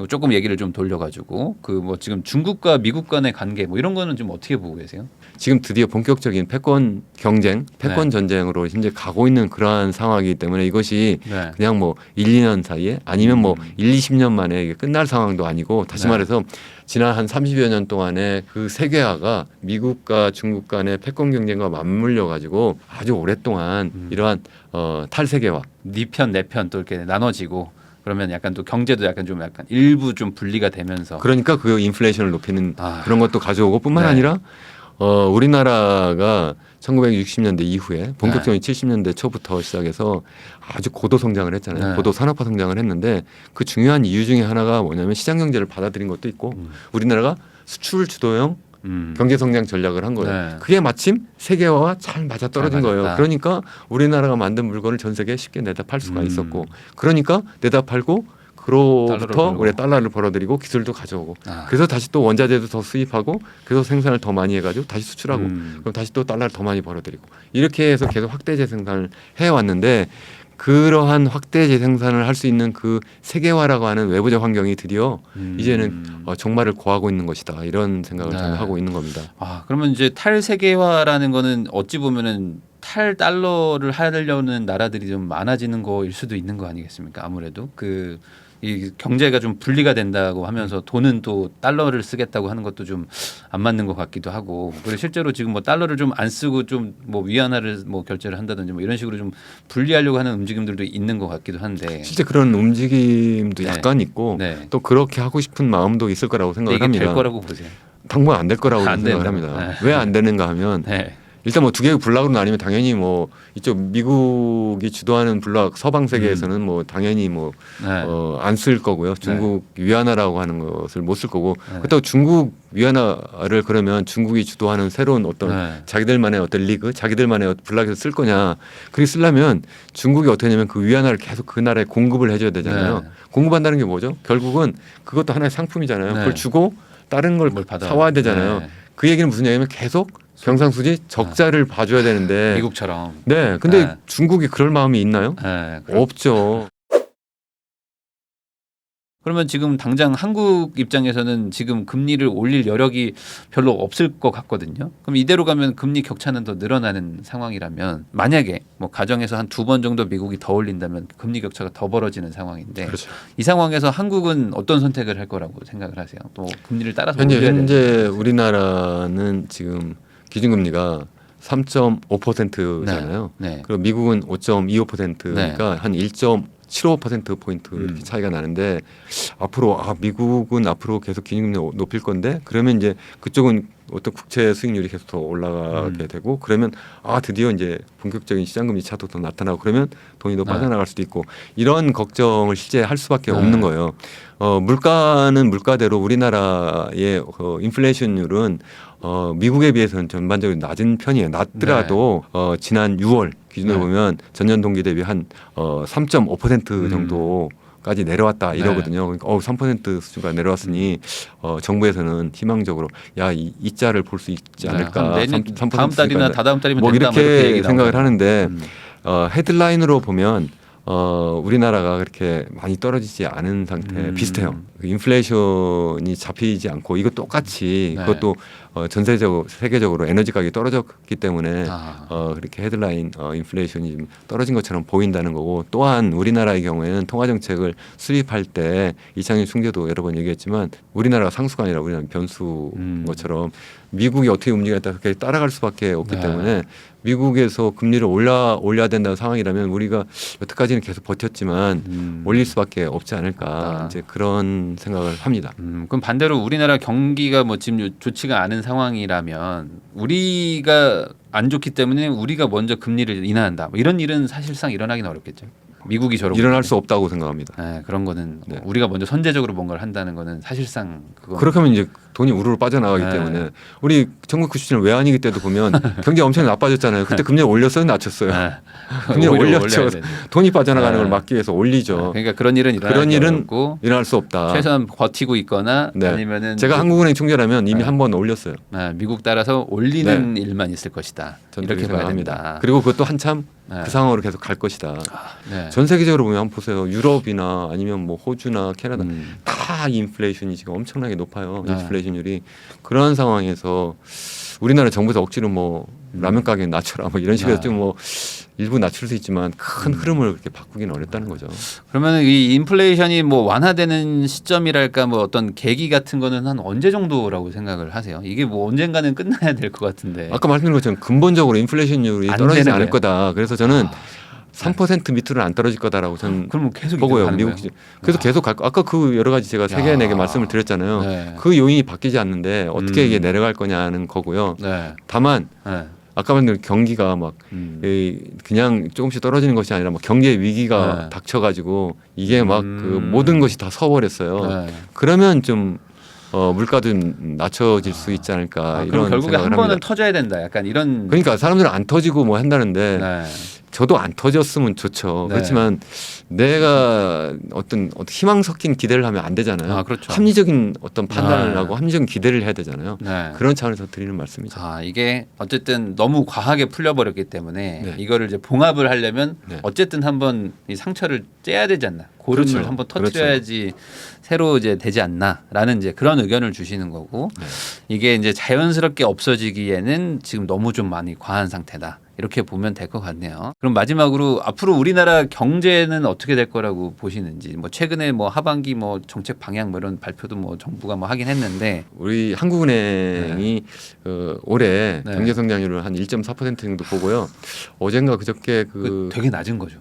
조금 얘기를 좀 돌려가지고 그 뭐 지금 중국과 미국 간의 관계 뭐 이런 거는 좀 어떻게 보고 계세요? 지금 드디어 본격적인 패권 경쟁, 패권 전쟁으로 현재 가고 있는 그러한 상황이기 때문에 이것이 그냥 뭐 1, 2년 사이에 아니면 뭐 1, 20년 만에 이게 끝날 상황도 아니고 다시 말해서 지난 한 30여 년 동안의 그 세계화가 미국과 중국 간의 패권 경쟁과 맞물려 가지고 아주 오랫동안 이러한 탈세계화, 네 편 내 편 또 이렇게 나눠지고 그러면 약간 또 경제도 약간 일부 좀 분리가 되면서 그러니까 그 인플레이션을 높이는 그런 것도 가져오고 뿐만 아니라 우리나라가 1960년대 이후에 본격적인 70년대 초부터 시작해서 아주 고도 성장을 했잖아요. 고도 산업화 성장을 했는데 그 중요한 이유 중에 하나가 뭐냐면 시장 경제를 받아들인 것도 있고 우리나라가 수출 주도형 경제 성장 전략을 한 거예요. 그게 마침 세계화와 잘 맞아 떨어진 거예요. 그러니까 우리나라가 만든 물건을 전 세계에 쉽게 내다 팔 수가 있었고 그러니까 내다 팔고 그로부터 우리 달러를 벌어들이고 기술도 가져오고 그래서 다시 또 원자재도 더 수입하고 그래서 생산을 더 많이 해가지고 다시 수출하고 그럼 다시 또 달러를 더 많이 벌어들이고 이렇게 해서 계속 확대 재생산을 해왔는데 그러한 확대 재생산을 할 수 있는 그 세계화라고 하는 외부적 환경이 드디어 이제는 종말을 고하고 있는 것이다 이런 생각을 저는 하고 있는 겁니다. 그러면 이제 탈세계화라는 거는 어찌 보면은 탈달러를 하려는 나라들이 좀 많아지는 거일 수도 있는 거 아니겠습니까? 아무래도 이 경제가 좀 분리가 된다고 하면서 돈은 또 달러를 쓰겠다고 하는 것도 좀 안 맞는 것 같기도 하고 그리고 실제로 지금 뭐 달러를 좀 안 쓰고 좀 뭐 위안화를 뭐 결제를 한다든지 뭐 이런 식으로 좀 분리하려고 하는 움직임들도 있는 것 같기도 한데 실제 그런 움직임도 약간 있고 또 그렇게 하고 싶은 마음도 있을 거라고 생각을 이게 합니다. 될 거라고 보세요? 당분 안 될 거라고 생각을 합니다. 왜 안 되는가 하면 일단 뭐 두 개의 블록으로 나뉘면 당연히 뭐 이쪽 미국이 주도하는 블록 서방 세계에서는 뭐 당연히 뭐 안 쓸 거고요. 중국 위안화라고 하는 것을 못 쓸 거고 그렇다고 중국 위안화를 그러면 중국이 주도하는 새로운 어떤 자기들만의 어떤 리그, 자기들만의 블록에서 쓸 거냐? 그렇게 쓰려면 중국이 어떻게 하냐면 그 위안화를 계속 그 나라에 공급을 해줘야 되잖아요. 공급한다는 게 뭐죠? 결국은 그것도 하나의 상품이잖아요. 그걸 주고 다른 걸 사와야 되잖아요. 그 얘기는 무슨 얘기냐면 계속 경상수지 적자를 봐줘야 되는데 미국처럼. 근데 중국이 그럴 마음이 있나요? 없죠. 그러면 지금 당장 한국 입장에서는 지금 금리를 올릴 여력이 별로 없을 것 같거든요. 그럼 이대로 가면 금리 격차는 더 늘어나는 상황이라면 만약에 뭐 가정에서 한 2번 정도 미국이 더 올린다면 금리 격차가 더 벌어지는 상황인데 그렇죠. 이 상황에서 한국은 어떤 선택을 할 거라고 생각을 하세요? 또 금리를 따라서 올려야 되는데. 현재 우리나라는 지금 기준금리가 3.5%잖아요. 네. 그리고 미국은 5.25%니까 네. 한 1.75%포인트 이렇게 차이가 나는데 앞으로 미국은 앞으로 계속 기준금리 높일 건데 그러면 이제 그쪽은 어떤 국채 수익률이 계속 더 올라가게 되고 그러면 드디어 이제 본격적인 시장금리 차도 더 나타나고 그러면 돈이 더 빠져나갈 수도 있고 이런 걱정을 실제 할 수밖에 없는 거예요. 물가는 물가대로 우리나라의 인플레이션율은 미국에 비해서는 전반적으로 낮은 편이에요. 낮더라도 지난 6월 기준으로 보면 전년 동기 대비 한 3.5% 정도까지 내려왔다 이러거든요. 그러니까 3% 수준까지 내려왔으니 정부에서는 희망적으로 이 자를 볼 수 있지 않을까. 내년 3% 다음 달이나 다다음 달이면 뭐 된다, 이렇게 생각을 하는데 헤드라인으로 보면 우리나라가 그렇게 많이 떨어지지 않은 상태 비슷해요. 인플레이션이 잡히지 않고 이거 똑같이 그것도 전세적으로 세계적으로 에너지 가격이 떨어졌기 때문에 그렇게 헤드라인 인플레이션이 좀 떨어진 것처럼 보인다는 거고 또한 우리나라의 경우에는 통화 정책을 수립할 때 이창용 총재도 여러 번 얘기했지만 우리나라가 상수가 아니라 우리나라는 변수인 것처럼 미국이 어떻게 움직이냐에 따라서 따라갈 수밖에 없기 때문에 미국에서 금리를 올려야 된다는 상황이라면 우리가 여태까지는 계속 버텼지만 올릴 수밖에 없지 않을까 이제 그런 생각을 합니다. 그럼 반대로 우리나라 경기가 뭐 지금 좋지가 않은 상황이라면 우리가 안 좋기 때문에 우리가 먼저 금리를 인하한다. 뭐 이런 일은 사실상 일어나기는 어렵겠죠. 미국이 저러고 일어날 수 없다고 생각합니다. 네, 그런 거는 우리가 먼저 선제적으로 뭔가를 한다는 거는 사실상 그렇게 하면 이제 돈이 우르르 빠져나가기 때문에 우리 1997년 외환위기 때도 보면 경기가 엄청 나빠졌잖아요. 그때 금리 올렸어요, 낮췄어요. 금리 올렸죠. 돈이 빠져나가는 걸 막기 위해서 올리죠. 그러니까 그런 일은 일어날 수 없다. 최소한 버티고 있거나 아니면은 제가 한국은행 총재라면 이미 한 번 올렸어요. 미국 따라서 올리는 일만 있을 것이다. 이렇게 봐야 된다. 그리고 그것도 한참 그 상황으로 계속 갈 것이다. 전 세계적으로 보면 한번 보세요. 유럽이나 아니면 뭐 호주나 캐나다 다 인플레이션이 지금 엄청나게 높아요. 인플레이션율이 그런 상황에서 우리나라 정부에서 억지로 뭐 라면 가게 낮춰라 뭐 이런 식으로 좀 뭐 일부 낮출 수 있지만 큰 흐름을 그렇게 바꾸기는 어렵다는 거죠. 그러면 이 인플레이션이 뭐 완화되는 시점이랄까 뭐 어떤 계기 같은 거는 한 언제 정도라고 생각을 하세요? 이게 뭐 언젠가는 끝나야 될 것 같은데. 아까 말씀드린 것처럼 근본적으로 인플레이션율이 떨어지지 않을 거다. 그래서 저는 3% 밑으로는 안 떨어질 거다라고 저는 계속 보고요. 미국 그래서 계속 갈 거. 아까 그 여러 가지 제가 3개 말씀을 드렸잖아요. 그 요인이 바뀌지 않는데 어떻게 이게 내려갈 거냐는 거고요. 다만 아까 말씀드린 경기가 막 그냥 조금씩 떨어지는 것이 아니라 막 경제 위기가 닥쳐가지고 이게 막 그 모든 것이 다 서버렸어요. 그러면 좀 물가도 좀 낮춰질 수 있지 않을까 이런 결국에 생각을 한 합니다. 번은 터져야 된다. 약간 이런. 그러니까 사람들은 안 터지고 뭐 한다는데 저도 안 터졌으면 좋죠. 그렇지만 내가 어떤 희망 섞인 기대를 하면 안 되잖아요. 그렇죠. 합리적인 어떤 판단을 하고 합리적인 기대를 해야 되잖아요. 그런 차원에서 드리는 말씀이죠. 이게 어쨌든 너무 과하게 풀려버렸기 때문에 이거를 이제 봉합을 하려면 어쨌든 한번 이 상처를 째야 되지 않나. 고름을 한번 터뜨려야지 새로 이제 되지 않나라는 이제 그런 의견을 주시는 거고 이게 이제 자연스럽게 없어지기에는 지금 너무 좀 많이 과한 상태다. 이렇게 보면 될 것 같네요. 그럼 마지막으로 앞으로 우리나라 경제는 어떻게 될 거라고 보시는지 뭐 최근에 뭐 하반기 뭐 정책 방향 뭐 이런 발표도 뭐 정부가 뭐 하긴 했는데 우리 한국은행이 올해 경제 성장률을 한 1.4% 정도 보고요. 어젠가 그저께 되게 낮은 거죠.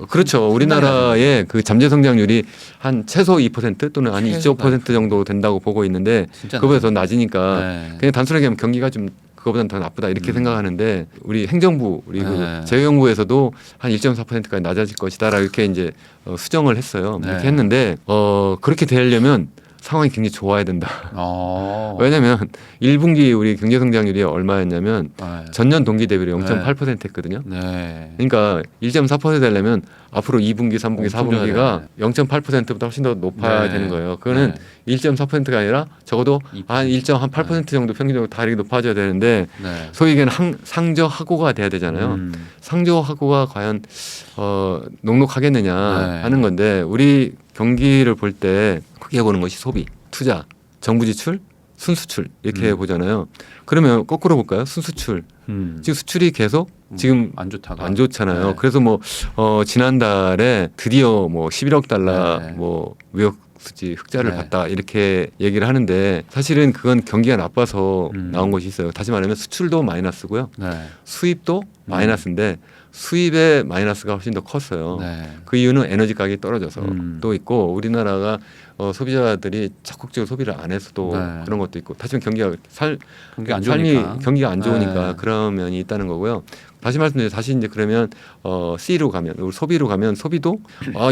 그렇죠. 우리나라의 그 잠재 성장률이 한 최소 2% 또는 한 2.5% 정도 된다고 보고 있는데 그거보다 더 낮으니까 그냥 단순하게 하면 경기가 좀 그거보다는 더 나쁘다 이렇게 생각하는데 우리 행정부 그리고 재정부에서도 한 1.4%까지 낮아질 것이다라 이렇게 이제 수정을 했어요. 이렇게 했는데 그렇게 되려면 상황이 굉장히 좋아야 된다. 왜냐하면 1분기 우리 경제 성장률이 얼마였냐면 전년 동기 대비로 0.8% 했거든요. 그러니까 1.4% 되려면 앞으로 2분기, 3분기, 4분기가 0.8%보다 훨씬 더 높아야 되는 거예요. 그거는 1.4%가 아니라 적어도 한 1.8% 정도 평균적으로 다르게 높아져야 되는데 소위 얘기하는 상저하고가 돼야 되잖아요. 상저하고가 과연 녹록하겠느냐 하는 건데 우리 경기를 볼 때 크게 보는 것이 소비, 투자, 정부 지출, 순수출 이렇게 보잖아요. 그러면 거꾸로 볼까요? 순수출. 지금 수출이 계속 지금 안 좋다가 안 좋잖아요. 네. 그래서 뭐 지난달에 드디어 뭐 11억 달러 네. 뭐 외국 수지 흑자를 네. 봤다 이렇게 얘기를 하는데 사실은 그건 경기가 나빠서 나온 것이 있어요. 다시 말하면 수출도 마이너스고요. 네. 수입도 마이너스인데 수입의 마이너스가 훨씬 더 컸어요. 네. 그 이유는 에너지 가격이 떨어져서 또 있고 우리나라가 소비자들이 적극적으로 소비를 안 해서도 네. 그런 것도 있고 다시 말하면 경기가 안 삶이 좋으니까. 경기가 안 좋으니까 네. 그런 면이 있다는 거고요. 다시 말씀드리면 다시 이제 그러면 C로 가면 우리 소비로 가면 소비도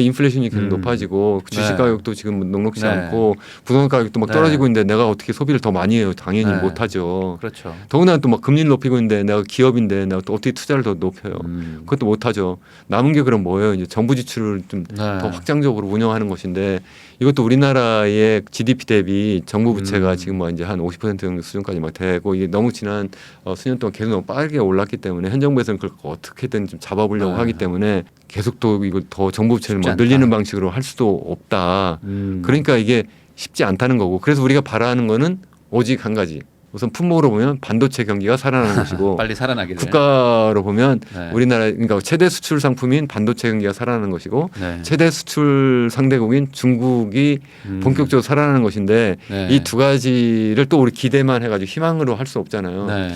인플레이션이 계속 높아지고 주식 네. 가격도 지금 녹록지 네. 않고 부동산 가격도 막 네. 떨어지고 있는데 내가 어떻게 소비를 더 많이 해요? 당연히 네. 못 하죠. 그렇죠. 더군다나 또 막 금리를 높이고 있는데 내가 기업인데 내가 또 어떻게 투자를 더 높여요? 그것도 못 하죠. 남은 게 그럼 뭐예요? 이제 정부 지출을 좀 더 네. 확장적으로 운영하는 것인데 이것도 우리나라의 GDP 대비 정부 부채가 지금 뭐 이제 한 50% 정도 수준까지 막 되고 이게 너무 지난 수년 동안 계속 너무 빠르게 올랐기 때문에 현 정부에서는 그걸 어떻게든 좀 잡아보려고 네. 하기 때문에 계속 또 이거 더 정부 부채를 쉽지 뭐 않다. 늘리는 방식으로 할 수도 없다. 그러니까 이게 쉽지 않다는 거고 그래서 우리가 바라는 거는 오직 한 가지. 우선 품목으로 보면 반도체 경기가 살아나는 것이고 빨리 살아나기를. 국가로 보면 네. 우리나라 그러니까 최대 수출 상품인 반도체 경기가 살아나는 것이고 네. 최대 수출 상대국인 중국이 본격적으로 살아나는 것인데 네. 이 두 가지를 또 우리 기대만 해가지고 희망으로 할 수 없잖아요. 네.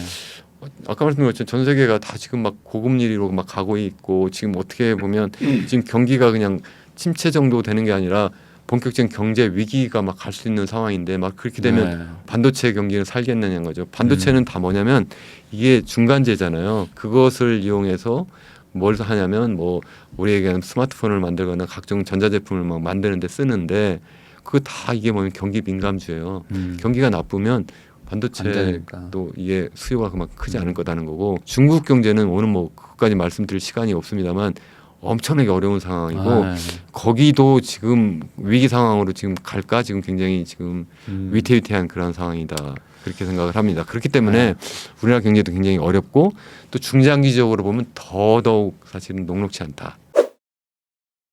아까 말씀드린 것처럼 전 세계가 다 지금 막 고금리로 막 가고 있고 지금 어떻게 보면 지금 경기가 그냥 침체 정도 되는 게 아니라 본격적인 경제 위기가 막 갈 수 있는 상황인데 막 그렇게 되면 네. 반도체 경기는 살겠느냐는 거죠. 반도체는 다 뭐냐면 이게 중간재잖아요. 그것을 이용해서 뭘 하냐면 뭐 우리에게는 스마트폰을 만들거나 각종 전자제품을 막 만드는데 쓰는데 그거 다 이게 뭐냐면 경기 민감주예요. 경기가 나쁘면 안 되니까. 반도체도 이게 수요가 그만큼 크지 않을 거다는 거고 중국 경제는 오늘 뭐 그것까지 말씀드릴 시간이 없습니다만 엄청나게 어려운 상황이고 네. 거기도 지금 위기 상황으로 지금 갈까 지금 굉장히 지금 위태위태한 그런 상황이다 그렇게 생각을 합니다. 그렇기 때문에 우리나라 경제도 굉장히 어렵고 또 중장기적으로 보면 더더욱 사실은 녹록지 않다.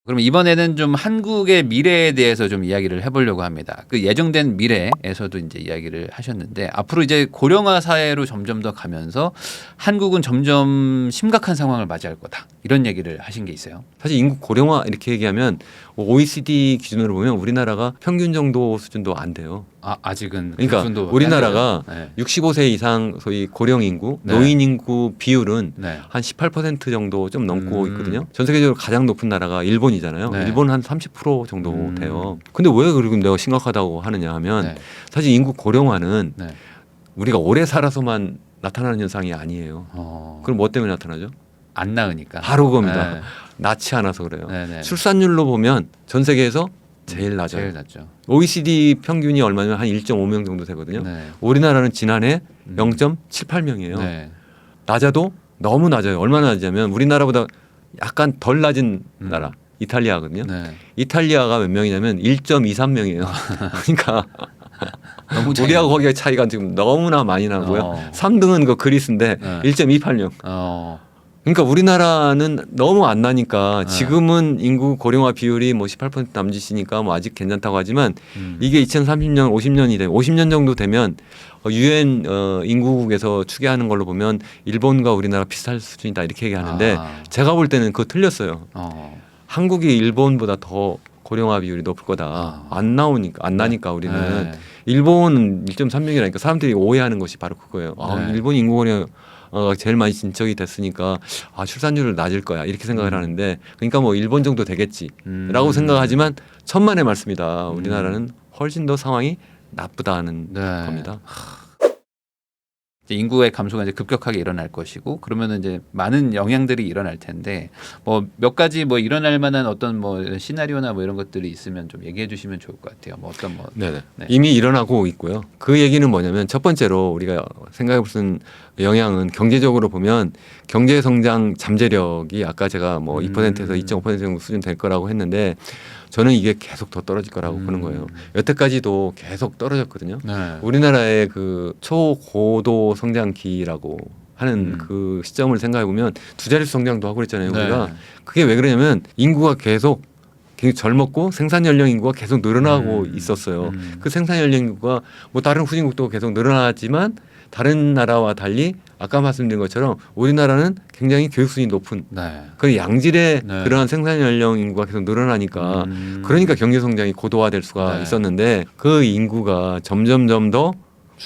그럼 이번에는 좀 한국의 미래에 대해서 좀 이야기를 해보려고 합니다. 그 예정된 미래에서도 이제 이야기를 하셨는데 앞으로 이제 고령화 사회로 점점 더 가면서 한국은 점점 심각한 상황을 맞이할 거다. 이런 얘기를 하신 게 있어요. 사실 인구 고령화 이렇게 얘기하면 OECD 기준으로 보면 우리나라가 평균 정도 수준도 안 돼요. 아직은 그러니까 그 정도밖에 우리나라가 안 돼요. 65세 이상 소위 고령 인구, 네. 노인 인구 비율은 네. 한 18% 정도 좀 넘고 있거든요. 전 세계적으로 가장 높은 나라가 일본이잖아요. 네. 일본 한 30% 정도 돼요. 근데 왜 그리고 내가 심각하다고 하느냐 하면 네. 사실 인구 고령화는 네. 우리가 오래 살아서만 나타나는 현상이 아니에요. 그럼 뭐 때문에 나타나죠? 안 낳으니까. 바로 그겁니다. 네. 낳지 않아서 그래요. 네, 네. 출산율로 보면 전 세계에서 제일 낮아요. 제일 낮죠. OECD 평균이 얼마냐면 한 1.5명 정도 되거든요. 네. 우리나라는 지난해 0.78명이에요. 네. 낮아도 너무 낮아요. 얼마나 낮냐면 우리나라보다 약간 덜 낮은 나라 이탈리아거든요. 네. 이탈리아가 몇 명이냐면 1.23명이에요. 그러니까 너무 우리하고 거기가 차이가 지금 너무나 많이 나고요. 3등은 그 그리스인데 네. 1.28명. 그러니까 우리나라는 너무 안 나니까 지금은 인구 고령화 비율이 뭐 18% 남짓이니까 뭐 아직 괜찮다고 하지만 이게 2030년, 50년이 되면 50년 정도 되면 유엔 인구국에서 추계하는 걸로 보면 일본과 우리나라 비슷할 수준이다 이렇게 얘기하는데 제가 볼 때는 그거 틀렸어요. 한국이 일본보다 더 고령화 비율이 높을 거다. 안 나니까 우리는. 네. 일본은 1.3명이라니까 사람들이 오해하는 것이 바로 그거예요. 네. 일본 인구 고령 제일 많이 진척이 됐으니까 출산율을 낮을 거야 이렇게 생각을 하는데 그러니까 뭐 일본 정도 되겠지라고 생각하지만 천만의 말씀이다. 우리나라는 훨씬 더 상황이 나쁘다는 네. 겁니다. 이제 인구의 감소가 이제 급격하게 일어날 것이고 그러면은 이제 많은 영향들이 일어날 텐데 뭐 몇 가지 뭐 일어날 만한 어떤 뭐 시나리오나 뭐 이런 것들이 있으면 좀 얘기해 주시면 좋을 것 같아요. 뭐 어떤 뭐 네네. 네. 이미 일어나고 있고요. 그 얘기는 뭐냐면 첫 번째로 우리가 생각해 볼 수 있는 영향은 경제적으로 보면 경제 성장 잠재력이 아까 제가 뭐 2%에서 2.5% 정도 수준 될 거라고 했는데 저는 이게 계속 더 떨어질 거라고 보는 거예요. 여태까지도 계속 떨어졌거든요. 네. 우리나라의 그 초고도 성장기라고 하는 그 시점을 생각해 보면 두 자릿수 성장도 하고 그랬잖아요. 우리가 네. 그게 왜 그러냐면 인구가 계속 굉장히 젊었고 생산 연령 인구가 계속 늘어나고 있었어요. 그 생산 연령 인구가 뭐 다른 후진국도 계속 늘어나지만 다른 나라와 달리 아까 말씀드린 것처럼 우리나라는 굉장히 교육 수준이 높은 그 양질의 그러한 생산 연령 인구가 계속 늘어나니까 그러니까 경제 성장이 고도화될 수가 있었는데 그 인구가 점점점 더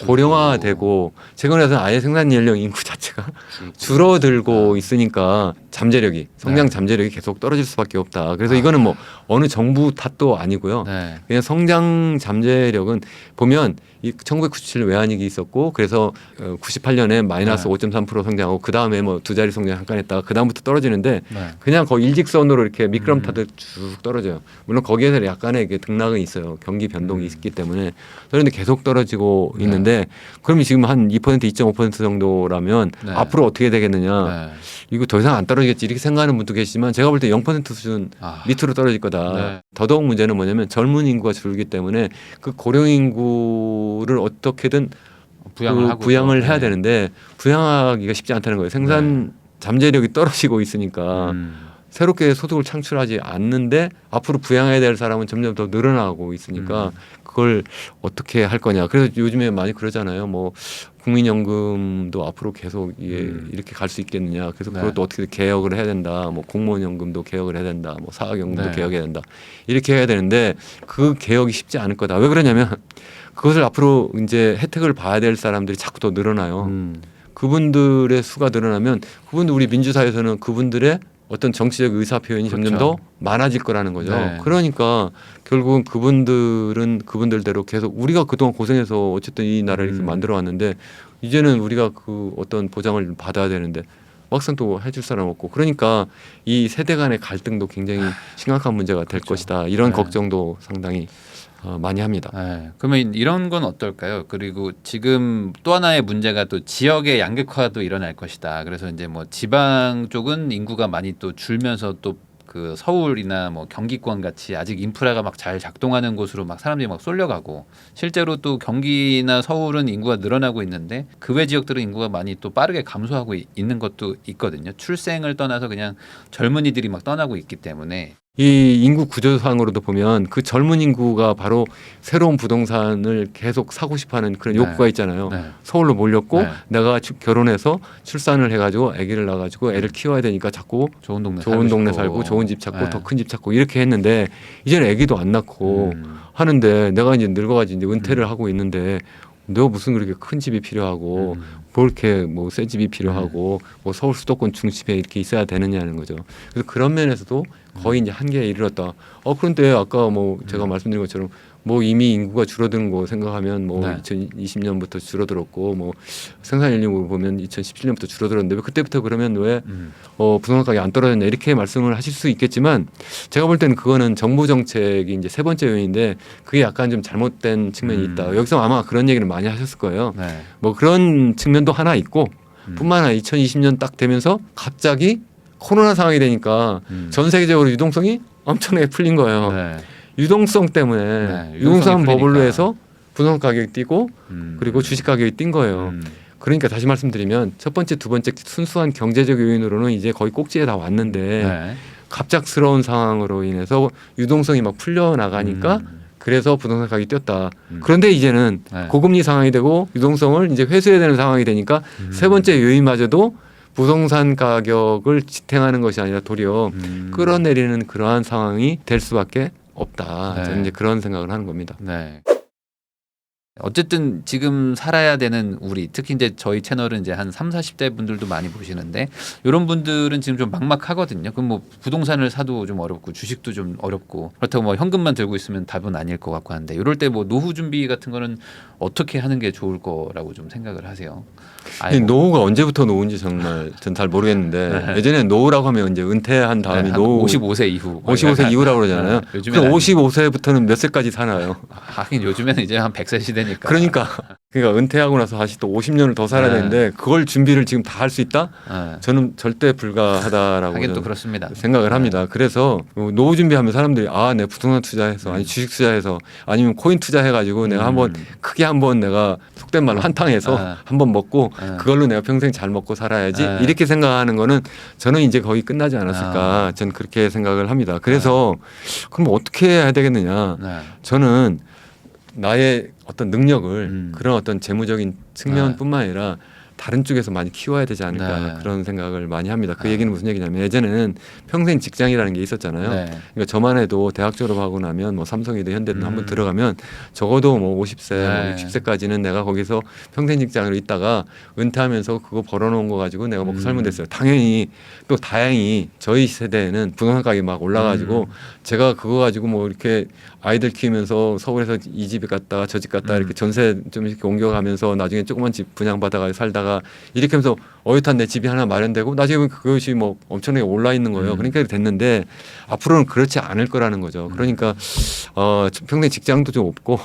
고령화되고 최근에는 아예 생산 연령 인구 자체가 줄어들고 있으니까 잠재력이 성장 잠재력이 계속 떨어질 수밖에 없다. 그래서 이거는 뭐 어느 정부 탓도 아니고요. 그냥 성장 잠재력은 보면 이 1997년 외환위기 있었고 그래서 98년에 마이너스 5.3% 성장하고 그 다음에 뭐 두 자리 성장 잠깐 했다가 그 다음부터 떨어지는데 그냥 거의 일직선으로 이렇게 미끄럼 타듯 쭉 떨어져요. 물론 거기에서 약간의 이게 등락은 있어요. 경기 변동이 있기 때문에 그런데 계속 떨어지고 있는데 그럼 지금 한 2% 2.5% 정도라면 앞으로 어떻게 되겠느냐? 이거 더 이상 안 떨어지겠지 이렇게 생각하는 분도 계시지만 제가 볼 때 0% 수준 밑으로 떨어질 거다. 더더욱 문제는 뭐냐면 젊은 인구가 줄기 때문에 그 고령 인구를 어떻게든 부양을 해야 되는데 부양하기가 쉽지 않다는 거예요. 생산 잠재력이 떨어지고 있으니까 새롭게 소득을 창출하지 않는데 앞으로 부양해야 될 사람은 점점 더 늘어나고 있으니까 그걸 어떻게 할 거냐. 그래서 요즘에 많이 그러잖아요. 뭐 국민연금도 앞으로 계속 이렇게 갈 수 있겠느냐. 그래서 그것도 어떻게 개혁을 해야 된다. 뭐 공무원연금도 개혁을 해야 된다. 뭐 사학연금도 개혁해야 된다. 이렇게 해야 되는데 그 개혁이 쉽지 않을 거다. 왜 그러냐면 그것을 앞으로 이제 혜택을 봐야 될 사람들이 자꾸 더 늘어나요. 그분들의 수가 늘어나면 그분들 우리 민주사회에서는 그분들의 어떤 정치적 의사 표현이 점점 더 많아질 거라는 거죠. 그러니까 결국은 그분들은 그분들대로 계속 우리가 그동안 고생해서 어쨌든 이 나라를 이렇게 만들어 왔는데 이제는 우리가 그 어떤 보장을 받아야 되는데 막상 또 해줄 사람 없고 그러니까 이 세대 간의 갈등도 굉장히 심각한 문제가 될 것이다. 이런 걱정도 상당히 많이 합니다. 그러면 이런 건 어떨까요? 그리고 지금 또 하나의 문제가 또 지역의 양극화도 일어날 것이다. 그래서 이제 뭐 지방 쪽은 인구가 많이 또 줄면서 또 그 서울이나 뭐 경기권 같이 아직 인프라가 막 잘 작동하는 곳으로 막 사람들이 막 쏠려가고 실제로 또 경기나 서울은 인구가 늘어나고 있는데 그 외 지역들은 인구가 많이 또 빠르게 감소하고 있는 것도 있거든요. 출생을 떠나서 그냥 젊은이들이 막 떠나고 있기 때문에 이 인구 구조상으로도 보면 그 젊은 인구가 바로 새로운 부동산을 계속 사고 싶어하는 그런 욕구가 있잖아요. 서울로 몰렸고 내가 결혼해서 출산을 해가지고 아기를 낳아가지고 애를 키워야 되니까 자꾸 좋은 동네 살고 좋은 집 찾고 더 큰 집 찾고 이렇게 했는데 이제는 아기도 안 낳고 하는데 내가 이제 늙어가지고 이제 은퇴를 하고 있는데 너 무슨 그렇게 큰 집이 필요하고 뭐 이렇게 뭐 새 집이 필요하고 뭐 서울 수도권 중심에 이렇게 있어야 되느냐는 거죠. 그래서 그런 면에서도 거의 이제 한계에 이르렀다. 그런데 아까 뭐 제가 말씀드린 것처럼 뭐 이미 인구가 줄어드는 거 생각하면 뭐 2020년부터 줄어들었고 뭐 생산 연령으로 보면 2017년부터 줄어들었는데 왜 그때부터 그러면 왜 부동산 가격이 안 떨어졌냐 이렇게 말씀을 하실 수 있겠지만 제가 볼 때는 그거는 정부 정책이 이제 세 번째 요인인데 그게 약간 좀 잘못된 측면이 있다. 여기서 아마 그런 얘기를 많이 하셨을 거예요. 뭐 그런 측면도 하나 있고 뿐만 아니라 2020년 딱 되면서 갑자기 코로나 상황이 되니까 전 세계적으로 유동성이 엄청나게 풀린 거예요. 유동성 때문에 유동성 버블로 해서 부동산 가격이 뛰고 그리고 주식 가격이 뛴 거예요. 그러니까 다시 말씀드리면 첫 번째, 두 번째 순수한 경제적 요인으로는 이제 거의 꼭지에 다 왔는데 갑작스러운 상황으로 인해서 유동성이 막 풀려나가니까 그래서 부동산 가격이 뛰었다. 그런데 이제는 고금리 상황이 되고 유동성을 이제 회수해야 되는 상황이 되니까 세 번째 요인마저도 부동산 가격을 지탱하는 것이 아니라 도리어 끌어내리는 그러한 상황이 될 수밖에 없다. 저는 이제 그런 생각을 하는 겁니다. 어쨌든 지금 살아야 되는 우리 특히 이제 저희 채널은 이제 한 3, 40대 분들도 많이 보시는데 이런 분들은 지금 좀 막막하거든요. 그럼 뭐 부동산을 사도 좀 어렵고 주식도 좀 어렵고 그렇다고 뭐 현금만 들고 있으면 답은 아닐 것 같고 한데 이럴 때 뭐 노후 준비 같은 거는 어떻게 하는 게 좋을 거라고 좀 생각을 하세요? 노후가 언제부터 노후인지 정말 전 잘 모르겠는데 예전에 노후라고 하면 이제 은퇴한 다음이 노후 55세 이후 55세 이후라고 그러잖아요. 그럼 55세부터는 몇 세까지 사나요? 하긴 요즘에는 이제 한 100세 시대니까 되니까. 그러니까 은퇴하고 나서 다시 또 50년을 더 살아야 되는데 그걸 준비를 지금 다 할 수 있다? 저는 절대 불가하다라고 하긴 또 그렇습니다. 생각을 합니다. 그래서 노후 준비하면 사람들이 내 부동산 투자해서 아니 주식 투자해서 아니면 코인 투자해가지고 내가 한번 크게 한번 내가 속된 말로 한탕해서 한번 먹고 그걸로 내가 평생 잘 먹고 살아야지 이렇게 생각하는 거는 저는 이제 거의 끝나지 않았을까 저는 그렇게 생각을 합니다. 그래서 그럼 어떻게 해야 되겠느냐? 저는 나의 어떤 능력을 그런 어떤 재무적인 측면뿐만 아니라 다른 쪽에서 많이 키워야 되지 않을까 그런 생각을 많이 합니다. 그 얘기는 무슨 얘기냐면 예전에는 평생 직장이라는 게 있었잖아요. 그러니까 저만 해도 대학 졸업하고 나면 뭐 삼성이든 현대든 한번 들어가면 적어도 뭐 50세, 뭐 60세까지는 내가 거기서 평생 직장으로 있다가 은퇴하면서 그거 벌어놓은 거 가지고 내가 먹고 살면 됐어요. 당연히 또 다행히 저희 세대에는 부동산 가격이 막 올라가지고 제가 그거 가지고 뭐 이렇게 아이들 키우면서 서울에서 이 집 갔다가 저 집 갔다가 이렇게 전세 좀 이렇게 옮겨가면서 나중에 조그만 집 분양받아가 살다가 이렇게 하면서 어엿한 내 집이 하나 마련되고 나중에 그것이 뭐 엄청나게 올라 있는 거예요. 그러니까 됐는데 앞으로는 그렇지 않을 거라는 거죠. 그러니까 평생 직장도 좀 없고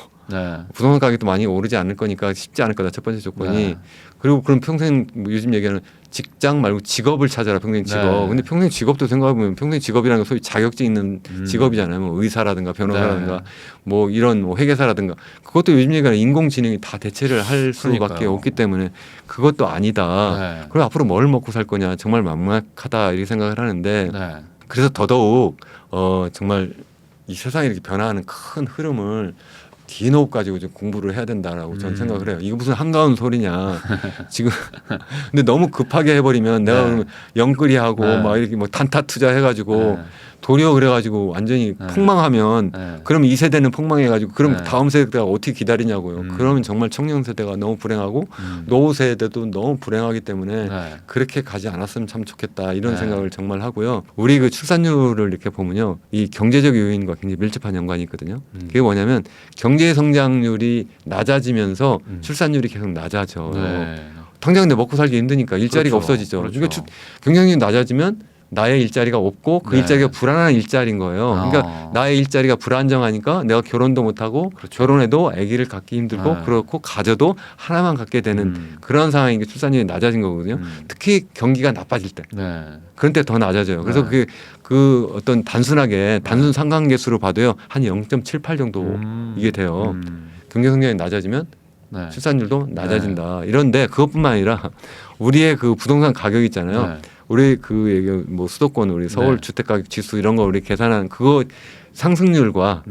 부동산 가격도 많이 오르지 않을 거니까 쉽지 않을 거다. 첫 번째 조건이. 그리고 그럼 평생 뭐 요즘 얘기하는 직장 말고 직업을 찾아라. 평생 직업. 근데 평생 직업도 생각해보면 평생 직업이라는 건 소위 자격증 있는 직업이잖아요. 뭐 의사라든가 변호사라든가 뭐 이런 뭐 회계사라든가 그것도 요즘 얘기하는 인공지능이 다 대체를 할 수밖에 없기 때문에 그것도 아니다. 그리고 앞으로 뭘 먹고 살 거냐 정말 막막하다 이렇게 생각을 하는데 그래서 더더욱 정말 이 세상이 이렇게 변화하는 큰 흐름을 뒤놓고 가지고 좀 공부를 해야 된다라고 저는 생각을 해요. 이거 무슨 한가운 소리냐. 지금 근데 너무 급하게 해버리면 내가 그러면 영끌이하고 막 이렇게 뭐 단타 투자해가지고 도리어 그래가지고 완전히 폭망하면 그럼 이 세대는 폭망해가지고 그럼 다음 세대가 어떻게 기다리냐고요. 그러면 정말 청년 세대가 너무 불행하고 노후 세대도 너무 불행하기 때문에 그렇게 가지 않았으면 참 좋겠다 이런 생각을 정말 하고요. 우리 그 출산율을 이렇게 보면요, 이 경제적 요인과 굉장히 밀접한 연관이 있거든요. 그게 뭐냐면 경제 성장률이 낮아지면서 출산율이 계속 낮아져. 당장 내 먹고 살기 힘드니까 일자리가 없어지죠. 그러니까 경쟁률이 낮아지면 나의 일자리가 없고 그 일자리가 불안한 일자리인 거예요. 그러니까 나의 일자리가 불안정하니까 내가 결혼도 못하고 결혼해도 아기를 갖기 힘들고 그렇고 가져도 하나만 갖게 되는 그런 상황인 게 출산율이 낮아진 거거든요. 특히 경기가 나빠질 때. 그런 때 더 낮아져요. 그래서 그 어떤 단순하게 단순 상관계수로 봐도요 한 0.78 정도 이게 돼요. 경제 성장이 낮아지면 출산율도 낮아진다. 이런데 그것뿐만 아니라 우리의 그 부동산 가격 있잖아요. 우리 그 얘기 뭐 수도권 우리 서울 주택 가격 지수 이런 거 우리 계산한 그거 상승률과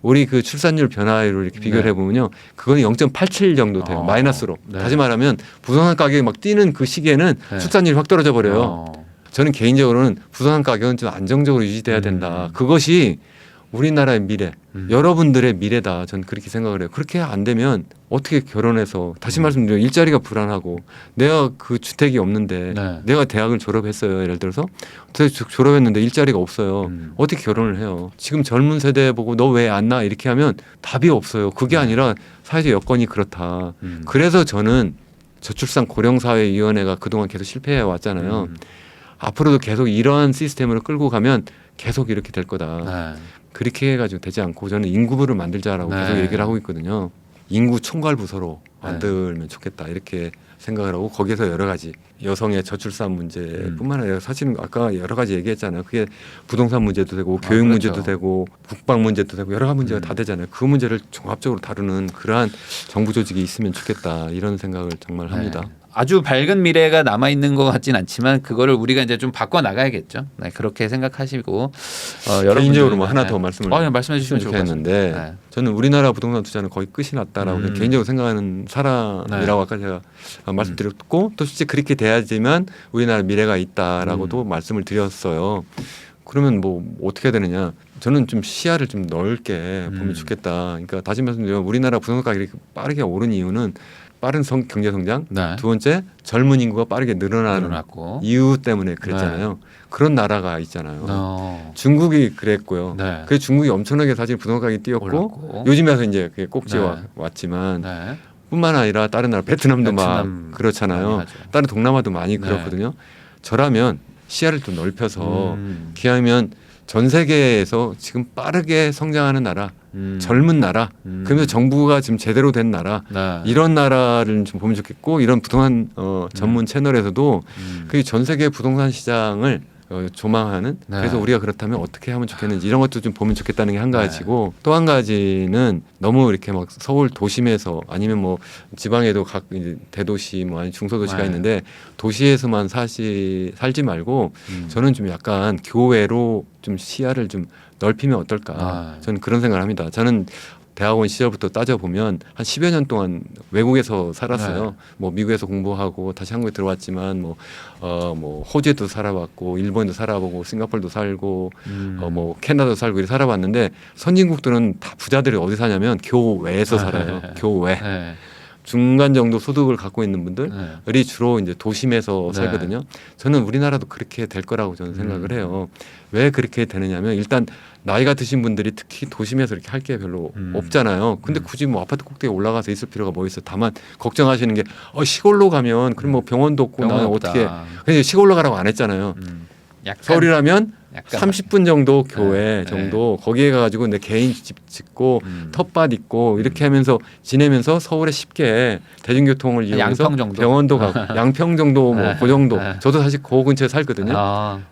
우리 그 출산율 변화율을 이렇게 비교를 해보면요, 그거는 0.87 정도 돼요. 마이너스로. 다시 말하면 부동산 가격이 막 뛰는 그 시기에는 출산율이 확 떨어져 버려요. 저는 개인적으로는 부동산 가격은 좀 안정적으로 유지돼야 된다. 그것이 우리나라의 미래, 여러분들의 미래다. 저는 그렇게 생각을 해요. 그렇게 안 되면 어떻게 결혼해서 다시 말씀드리면 일자리가 불안하고 내가 그 주택이 없는데 내가 대학을 졸업했어요. 예를 들어서 졸업했는데 일자리가 없어요. 어떻게 결혼을 해요? 지금 젊은 세대 보고 너 왜 안 나? 이렇게 하면 답이 없어요. 그게 아니라 사회적 여건이 그렇다. 그래서 저는 저출산 고령사회위원회가 그동안 계속 실패해 왔잖아요. 앞으로도 계속 이러한 시스템으로 끌고 가면 계속 이렇게 될 거다. 그렇게 해가지고 되지 않고 저는 인구부를 만들자라고 계속 얘기를 하고 있거든요. 인구 총괄 부서로 만들면 좋겠다 이렇게 생각을 하고 거기에서 여러 가지 여성의 저출산 문제뿐만 아니라 사실은 아까 여러 가지 얘기했잖아요. 그게 부동산 문제도 되고 교육 문제도 되고 국방 문제도 되고 여러 가지 문제가 다 되잖아요. 그 문제를 종합적으로 다루는 그러한 정부 조직이 있으면 좋겠다 이런 생각을 정말 합니다. 아주 밝은 미래가 남아 있는 것 같진 않지만 그거를 우리가 이제 좀 바꿔 나가야겠죠. 그렇게 생각하시고 개인적으로 뭐 하나 더 말씀을 말씀해 주시면 좋겠는데 저는 우리나라 부동산 투자는 거의 끝이 났다라고 개인적으로 생각하는 사람이라고 아까 제가 말씀드렸고 또 실제 그렇게 돼야지만 우리나라 미래가 있다라고도 말씀을 드렸어요. 그러면 뭐 어떻게 해야 되느냐? 저는 좀 시야를 좀 넓게 보면 좋겠다. 그러니까 다시 말씀드리면 우리나라 부동산 가격이 빠르게 오른 이유는 빠른 경제 성장, 두 번째 젊은 인구가 빠르게 늘어나고 이유 때문에 그랬잖아요. 그런 나라가 있잖아요. 중국이 그랬고요. 그래서 중국이 엄청나게 사실 부동산 가격이 뛰었고 요즘에 와서 이제 그게 꼭지가 왔지만 뿐만 아니라 다른 나라 베트남도 막 그렇잖아요. 다른 동남아도 많이 그렇거든요. 저라면 시야를 좀 넓혀서 기하면 전 세계에서 지금 빠르게 성장하는 나라 젊은 나라, 그러면서 정부가 지금 제대로 된 나라, 이런 나라를 좀 보면 좋겠고, 이런 부동산 전문 채널에서도 그 전 세계 부동산 시장을 조망하는, 그래서 우리가 그렇다면 어떻게 하면 좋겠는지 이런 것도 좀 보면 좋겠다는 게 한 가지고, 또 한 가지는 너무 이렇게 막 서울 도심에서 아니면 뭐 지방에도 각 이제 대도시 뭐 아니 중소도시가 있는데 도시에서만 살지 말고 저는 좀 약간 교외로 좀 시야를 좀 넓히면 어떨까. 저는 그런 생각을 합니다. 저는 대학원 시절부터 따져보면 한 10여 년 동안 외국에서 살았어요. 뭐 미국에서 공부하고 다시 한국에 들어왔지만 뭐 호주에도 살아봤고 일본에도 살아보고 싱가포르도 살고 뭐 캐나다도 살고 이렇게 살아봤는데 선진국들은 다 부자들이 어디 사냐면 교외에서 살아요. 교외. 중간 정도 소득을 갖고 있는 분들이 주로 이제 도심에서 살거든요. 저는 우리나라도 그렇게 될 거라고 저는 생각을 해요. 왜 그렇게 되느냐면 일단 나이가 드신 분들이 특히 도심에서 이렇게 할 게 별로 없잖아요. 근데 굳이 뭐 아파트 꼭대기에 올라가서 있을 필요가 뭐 있어. 다만 걱정하시는 게 시골로 가면 그럼 뭐 병원도 없고 나는 어떻게. 근데 시골로 가라고 안 했잖아요. 서울이라면 30분 정도 교회 정도 거기에 가가지고 내 개인 집 짓고 텃밭 있고 이렇게 하면서 지내면서 서울에 쉽게 대중교통을 이용해서 병원도 가고 양평 정도 뭐 그 정도. 저도 사실 그 근처에 살거든요.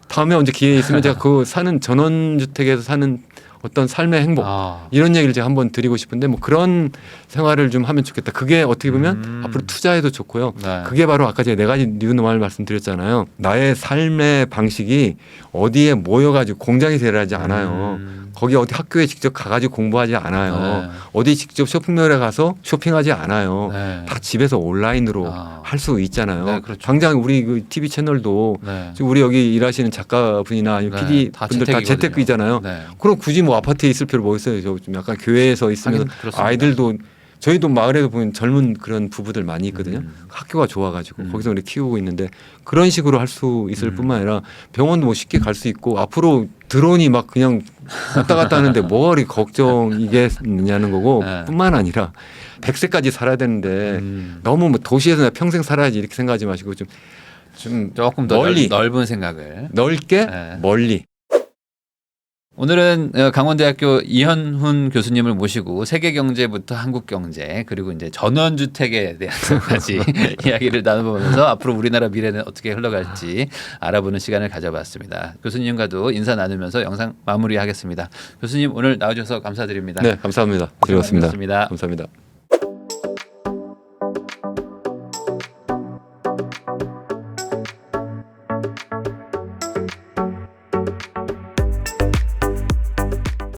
다음에 언제 기회 있으면 제가 그 사는 전원주택에서 사는 어떤 삶의 행복 이런 얘기를 제가 한번 드리고 싶은데 뭐 그런 생활을 좀 하면 좋겠다. 그게 어떻게 보면 앞으로 투자해도 좋고요. 그게 바로 아까 제가 4가지 뉴노멀 말씀드렸잖아요. 나의 삶의 방식이 어디에 모여가지고 공장에서 일하지 않아요. 거기 어디 학교에 직접 가가지고 공부하지 않아요. 어디 직접 쇼핑몰에 가서 쇼핑하지 않아요. 다 집에서 온라인으로 할 수 있잖아요. 그렇죠. 당장 우리 그 TV 채널도 지금 우리 여기 일하시는 작가분이나 아니면 PD 분들 다 재테크이잖아요. 그럼 굳이 뭐 아파트에 있을 필요 뭐 있어요. 저 좀 약간 교회에서 있으면 아이들도 저희도 마을에도 보면 젊은 그런 부부들 많이 있거든요. 학교가 좋아가지고 거기서 우리 키우고 있는데 그런 식으로 할 수 있을 뿐만 아니라 병원도 뭐 쉽게 갈 수 있고 앞으로 드론이 막 그냥 왔다 갔다 하는데 뭐가 걱정이겠느냐는 거고 뿐만 아니라 100세까지 살아야 되는데 너무 뭐 도시에서 평생 살아야지 이렇게 생각하지 마시고 좀 조금 더 멀리 넓은 생각을 넓게 멀리. 오늘은 강원대학교 이현훈 교수님을 모시고 세계 경제부터 한국 경제 그리고 이제 전원주택에 대해서까지 이야기를 나눠보면서 앞으로 우리나라 미래는 어떻게 흘러갈지 알아보는 시간을 가져봤습니다. 교수님과도 인사 나누면서 영상 마무리하겠습니다. 교수님 오늘 나와주셔서 감사드립니다. 네, 감사합니다. 즐거웠습니다. 고생하셨습니다. 감사합니다.